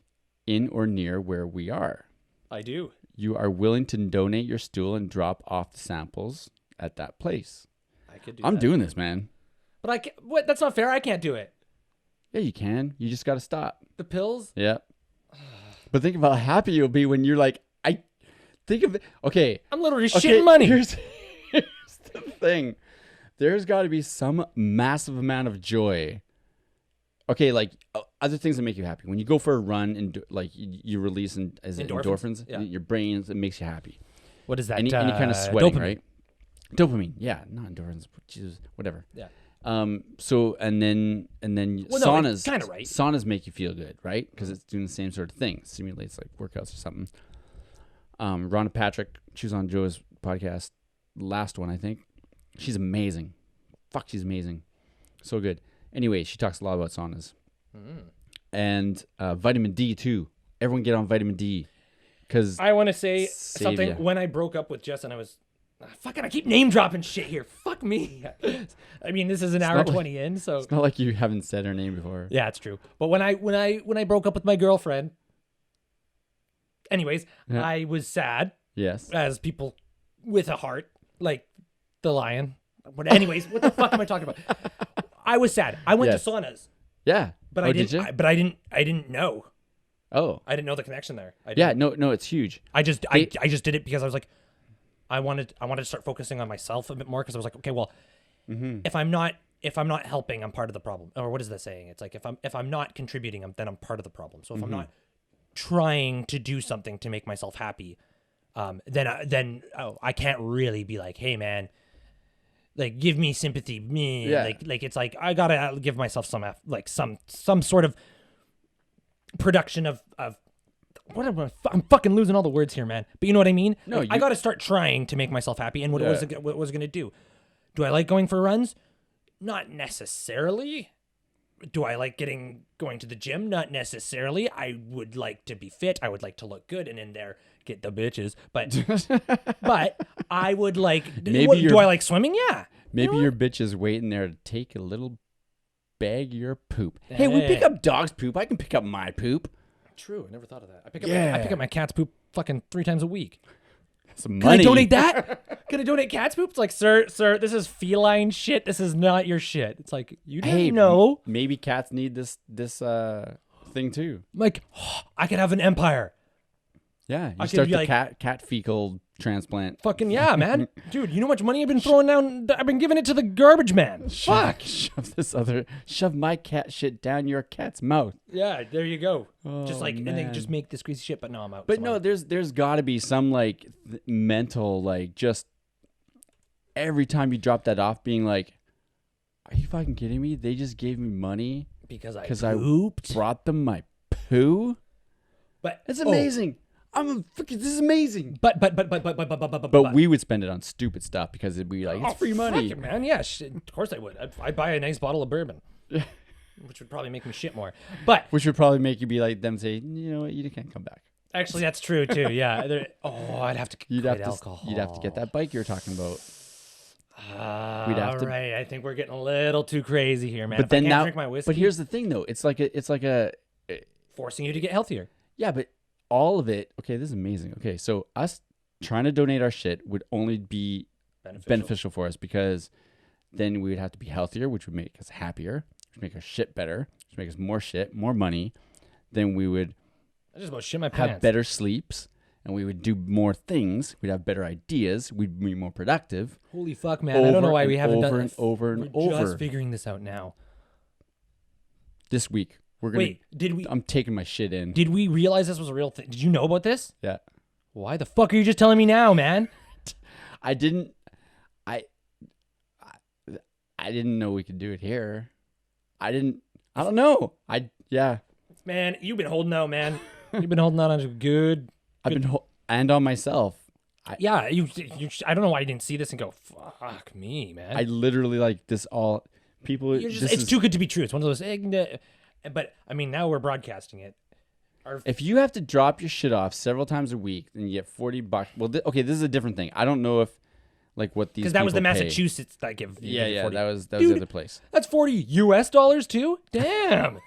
Speaker 1: in or near where we are.
Speaker 2: I do.
Speaker 1: You are willing to donate your stool and drop off the samples at that place.
Speaker 2: I could do.
Speaker 1: I'm
Speaker 2: that.
Speaker 1: doing this, man.
Speaker 2: But I can't. What? That's not fair. I can't do it.
Speaker 1: Yeah, you can. You just got to stop.
Speaker 2: The pills.
Speaker 1: Yeah. But think about how happy you'll be when you're like, I think of it. Okay.
Speaker 2: I'm literally
Speaker 1: Okay,
Speaker 2: shitting money.
Speaker 1: Here's the thing. There's got to be some massive amount of joy. Okay, like other things that make you happy. When you go for a run and like you release endorphins
Speaker 2: Yeah.
Speaker 1: in your brain, it makes you happy.
Speaker 2: What is that?
Speaker 1: Any kind of sweating,
Speaker 2: dopamine.
Speaker 1: right? Dopamine, yeah, not endorphins. Jesus, whatever.
Speaker 2: Yeah.
Speaker 1: So and then
Speaker 2: Well, no,
Speaker 1: saunas,
Speaker 2: it's kinda right.
Speaker 1: Saunas make you feel good, right? Because it's doing the same sort of thing. Simulates like workouts or something. Rhonda Patrick, she was on Joe's podcast, last one I think. She's amazing. Fuck, she's amazing. So good. Anyway, she talks a lot about saunas. And vitamin D too. Everyone get on vitamin D. Because
Speaker 2: I want to say
Speaker 1: Save
Speaker 2: something.
Speaker 1: ya.
Speaker 2: When I broke up with Jess and I was, fucking, I keep name dropping shit here. Fuck me. I mean, this is an hour
Speaker 1: not like-
Speaker 2: 20 in, so
Speaker 1: it's not like you haven't said her name before.
Speaker 2: yeah, it's true. But when I broke up with my girlfriend, anyways,
Speaker 1: Yeah.
Speaker 2: I was sad,
Speaker 1: Yes.
Speaker 2: as people with a heart, like the lion. But anyways, what the fuck am I talking about? I was sad. I went
Speaker 1: Yes.
Speaker 2: to saunas,
Speaker 1: Yeah.
Speaker 2: but
Speaker 1: Oh,
Speaker 2: I
Speaker 1: did
Speaker 2: didn't.
Speaker 1: you?
Speaker 2: But I didn't know.
Speaker 1: Oh.
Speaker 2: I didn't know the connection there. I
Speaker 1: Yeah.
Speaker 2: didn't.
Speaker 1: No, it's huge.
Speaker 2: I just did it because I was like, I wanted to start focusing on myself a bit more because I was like, okay, well, if I'm not helping, I'm part of the problem. Or what is that saying? It's like if I'm not contributing, then I'm part of the problem. So if I'm not trying to do something to make myself happy, then I can't really be like, hey man, like give me sympathy. Me,
Speaker 1: Yeah.
Speaker 2: like it's like I gotta give myself some sort of production of what am I'm fucking losing all the words here, man. But you know what I mean?
Speaker 1: No,
Speaker 2: Like, I got to start trying to make myself happy. And what
Speaker 1: Yeah.
Speaker 2: was it going to do? Do I like going for runs? Not necessarily. Do I like going to the gym? Not necessarily. I would like to be fit. I would like to look good and in there get the bitches. But I would like.
Speaker 1: Maybe
Speaker 2: do I like swimming? Yeah.
Speaker 1: Maybe your bitch is waiting there to take a little bag of your poop. Hey, we pick up dog's poop. I can pick up my poop.
Speaker 2: True. I never thought of that. I
Speaker 1: Yeah.
Speaker 2: pick up my cat's poop fucking 3 times a week.
Speaker 1: Some
Speaker 2: Can
Speaker 1: money.
Speaker 2: I donate that? Can I donate cat's poop? It's like, sir, this is feline shit. This is not your shit. It's like, you didn't
Speaker 1: Hey,
Speaker 2: know.
Speaker 1: maybe cats need this thing too.
Speaker 2: I'm like, I could have an empire.
Speaker 1: Yeah,
Speaker 2: I
Speaker 1: you
Speaker 2: could
Speaker 1: start
Speaker 2: be
Speaker 1: the
Speaker 2: like-
Speaker 1: cat fecal transplant.
Speaker 2: Fucking yeah, man. Dude, you know how much money I've been throwing down? I've been giving it to the garbage man. Fuck.
Speaker 1: Shove my cat shit down your cat's mouth.
Speaker 2: Yeah, there you go.
Speaker 1: Oh,
Speaker 2: Just like, and then
Speaker 1: man.
Speaker 2: just make this crazy shit, but no, I'm out.
Speaker 1: But
Speaker 2: So
Speaker 1: no,
Speaker 2: I'm-
Speaker 1: there's got to be some like mental, like, just every time you drop that off, being like, "Are you fucking kidding me? They just gave me money
Speaker 2: because I
Speaker 1: I brought them my poo.
Speaker 2: But
Speaker 1: It's amazing. This is amazing."
Speaker 2: But
Speaker 1: We would spend it on stupid stuff because it'd be like, it's free money.
Speaker 2: Fuck it, man. Yeah, of course I would. I'd buy a nice bottle of bourbon, which would probably make me shit more. But
Speaker 1: Which would probably make you be like them say, you know what, you can't come back.
Speaker 2: actually, that's true too. Yeah. I'd have to
Speaker 1: You'd
Speaker 2: quit
Speaker 1: have
Speaker 2: alcohol.
Speaker 1: to you'd have to get that bike you were talking about.
Speaker 2: We'd
Speaker 1: have to-
Speaker 2: Right. I think we're getting a little too crazy here, man.
Speaker 1: But
Speaker 2: If I
Speaker 1: then
Speaker 2: can't
Speaker 1: now,
Speaker 2: drink my whiskey,
Speaker 1: but here's the thing though, it's like a
Speaker 2: forcing you to get healthier.
Speaker 1: yeah, but all of it. Okay, this is amazing. Okay, so us trying to donate our shit would only be beneficial for us because then we would have to be healthier, which would make us happier, which would make our shit better, which would make us more shit, more money. Then we would
Speaker 2: I just about shit my
Speaker 1: have
Speaker 2: pants.
Speaker 1: better sleeps, and we would do more things. We'd have better ideas. We'd be more productive.
Speaker 2: Holy fuck, man! I don't know why we haven't done
Speaker 1: over
Speaker 2: it.
Speaker 1: and over and
Speaker 2: We're
Speaker 1: over.
Speaker 2: just figuring this out now.
Speaker 1: This week we're gonna.
Speaker 2: Wait, did we?
Speaker 1: I'm taking my shit in.
Speaker 2: Did we realize this was a real thing? Did you know about this?
Speaker 1: Yeah.
Speaker 2: Why the fuck are you just telling me now, man?
Speaker 1: I didn't. I didn't know we could do it here. I don't know. Yeah.
Speaker 2: Man, you've been holding out, man. You've been holding out on a good.
Speaker 1: I've been and on myself.
Speaker 2: Yeah, you. I don't know why you didn't see this and go, fuck me, man.
Speaker 1: I literally like this all people.
Speaker 2: You're just,
Speaker 1: this
Speaker 2: it's
Speaker 1: is,
Speaker 2: too good to be true. It's one of those. But I mean, now we're broadcasting it.
Speaker 1: If you have to drop your shit off several times a week, then you get $40. Well, okay, this is a different thing. I don't know if like what these
Speaker 2: Because that was the
Speaker 1: people pay.
Speaker 2: Massachusetts that give.
Speaker 1: Yeah,
Speaker 2: 40.
Speaker 1: that was
Speaker 2: Dude,
Speaker 1: the other place.
Speaker 2: That's $40 too. Damn,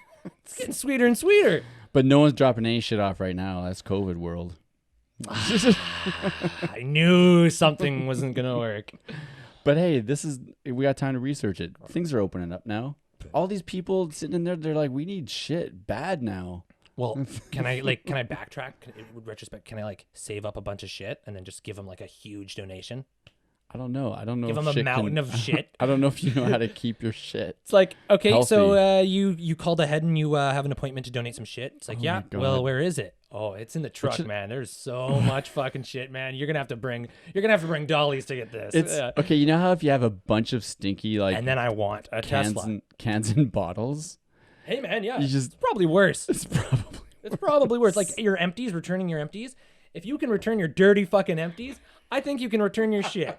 Speaker 2: it's getting sweeter and sweeter.
Speaker 1: But no one's dropping any shit off right now. That's COVID world.
Speaker 2: I knew something wasn't gonna work.
Speaker 1: But hey, we got time to research it. Things are opening up now. All these people sitting in there, they're like, we need shit bad now.
Speaker 2: Well, can I backtrack? With retrospect, can I like save up a bunch of shit and then just give them like a huge donation?
Speaker 1: I don't know.
Speaker 2: Give them a mountain of shit.
Speaker 1: I don't know if you know how to keep your shit.
Speaker 2: It's like, okay,
Speaker 1: Healthy.
Speaker 2: so you called ahead and you have an appointment to donate some shit. It's like,
Speaker 1: Oh
Speaker 2: yeah,
Speaker 1: my God.
Speaker 2: well, where is it? Oh, it's in the truck, man. There's so much fucking shit, man. You're gonna have to bring dollies to get this.
Speaker 1: It's okay. You know how if you have a bunch of stinky like
Speaker 2: and then I want a Tesla.
Speaker 1: cans and bottles.
Speaker 2: Hey, man, yeah,
Speaker 1: You just-
Speaker 2: it's probably worse.
Speaker 1: It's probably
Speaker 2: It's probably worse. Like your empties, returning your empties. If you can return your dirty fucking empties, I think you can return your shit.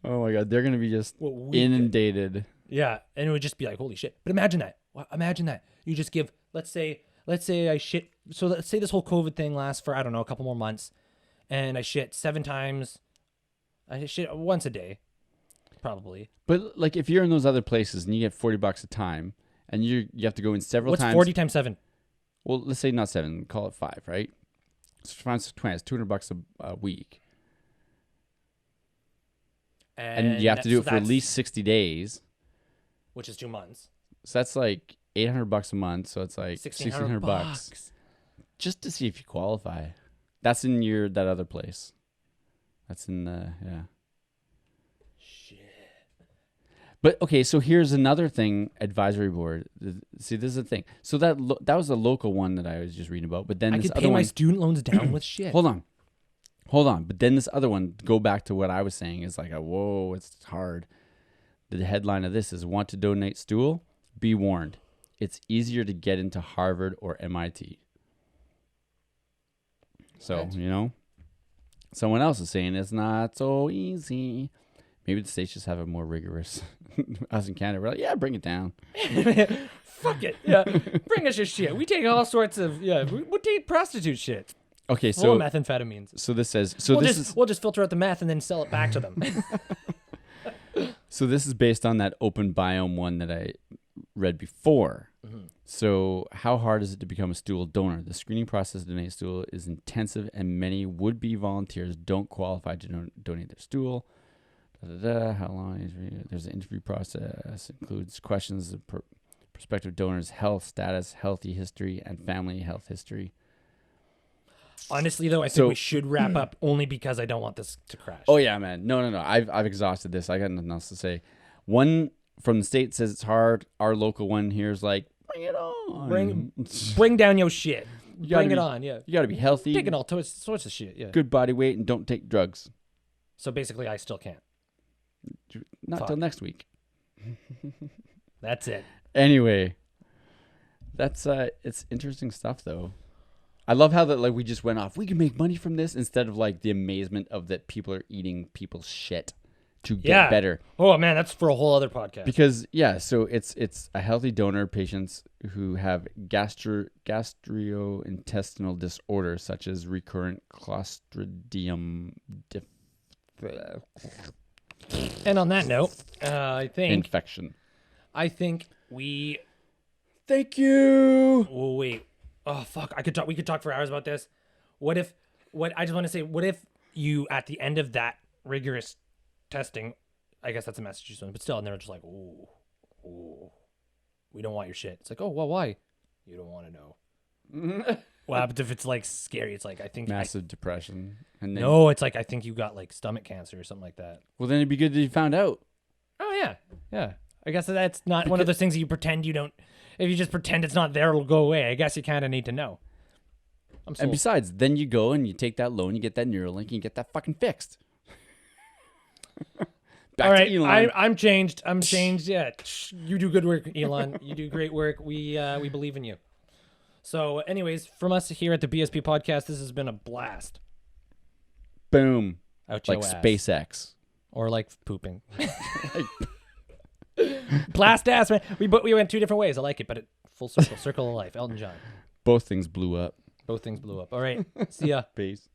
Speaker 1: oh my god, they're gonna be just
Speaker 2: What we could-
Speaker 1: inundated.
Speaker 2: Yeah, and it would just be like, holy shit. But imagine that. Well, imagine that. You just give, let's say I shit. So let's say this whole COVID thing lasts for, I don't know, a couple more months. And I shit 7 times. I shit once a day, probably.
Speaker 1: But like if you're in those other places and you get $40 a time, and you have to go in several
Speaker 2: What's
Speaker 1: times.
Speaker 2: 40 times 7?
Speaker 1: Well, let's say not 7, call it 5, right? So 5 times 20, it's $200 a week, and you have to do it for at least 60 days,
Speaker 2: which is 2 months.
Speaker 1: so that's like $800 a month. So it's like
Speaker 2: $1,600
Speaker 1: $1,600 just to see if you qualify. That's in that other place. That's in yeah.
Speaker 2: Shit.
Speaker 1: But okay, so here's another thing. Advisory board. See, this is the thing. So that was a local one that I was just reading about. But then
Speaker 2: I
Speaker 1: this
Speaker 2: could
Speaker 1: other
Speaker 2: pay my
Speaker 1: one.
Speaker 2: student loans down with shit.
Speaker 1: Hold on. But then this other one, go back to what I was saying, is like, whoa, it's hard. The headline of this is, want to donate stool? Be warned. It's easier to get into Harvard or MIT. So, someone else is saying it's not so easy. Maybe the states just have a more rigorous. Us in Canada, we're like, yeah, bring it down.
Speaker 2: Fuck it. Yeah. Bring us your shit. We take all sorts of, we take prostitute shit.
Speaker 1: Okay,
Speaker 2: Full
Speaker 1: so
Speaker 2: of methamphetamines.
Speaker 1: so this says
Speaker 2: We'll just filter out the meth and then sell it back to them.
Speaker 1: So this is based on that open biome one that I read before.
Speaker 2: Mm-hmm.
Speaker 1: So how hard is it to become a stool donor? The screening process to donate stool is intensive, and many would-be volunteers don't qualify to donate their stool. How long is there's an interview process, includes questions prospective donors' health status, healthy history, and family health history.
Speaker 2: Honestly, though, I think we should wrap up only because I don't want this to crash.
Speaker 1: Oh yeah, man. No. I've exhausted this. I got nothing else to say. One from the state says it's hard. Our local one here is like, bring it on.
Speaker 2: Bring down your shit. Bring it
Speaker 1: be,
Speaker 2: on. Yeah.
Speaker 1: You got to be healthy.
Speaker 2: Taking all sorts of shit. Yeah.
Speaker 1: Good body weight and don't take drugs.
Speaker 2: So basically, I still can't.
Speaker 1: Not till next week.
Speaker 2: That's it.
Speaker 1: Anyway, that's it's interesting stuff though. I love how that like we just went off. We can make money from this instead of like the amazement of that people are eating people's shit to get better.
Speaker 2: Oh man, that's for a whole other podcast.
Speaker 1: Because so it's a healthy donor patients who have gastrointestinal disorders such as recurrent Clostridium
Speaker 2: And on that note, I think
Speaker 1: infection.
Speaker 2: I think we.
Speaker 1: Thank you.
Speaker 2: Oh wait. Oh fuck! We could talk for hours about this. What if you at the end of that rigorous testing, I guess that's a Massachusetts one, but still, and they're just like, ooh, we don't want your shit. It's like, oh well, why? You don't want to know. What happens if it's like scary? It's like I think
Speaker 1: massive depression. And then,
Speaker 2: no, it's like I think you got like stomach cancer or something like that.
Speaker 1: Well, then it'd be good that you found out.
Speaker 2: Oh yeah. I guess that's not one of those things that you pretend you don't. If you just pretend it's not there, it'll go away. I guess you kind of need to know.
Speaker 1: And besides, then you go and you take that loan, you get that Neuralink, and you get that fucking fixed.
Speaker 2: All right, I'm changed. Yeah, you do good work, Elon. You do great work. We believe in you. So, anyways, from us here at the BSP podcast, this has been a blast.
Speaker 1: Boom.
Speaker 2: Out
Speaker 1: like
Speaker 2: your ass.
Speaker 1: SpaceX.
Speaker 2: Or like pooping. Blast ass, man. We went two different ways. I like it, but full circle of life. Elton John.
Speaker 1: Both things blew up.
Speaker 2: All right. See ya.
Speaker 1: Peace.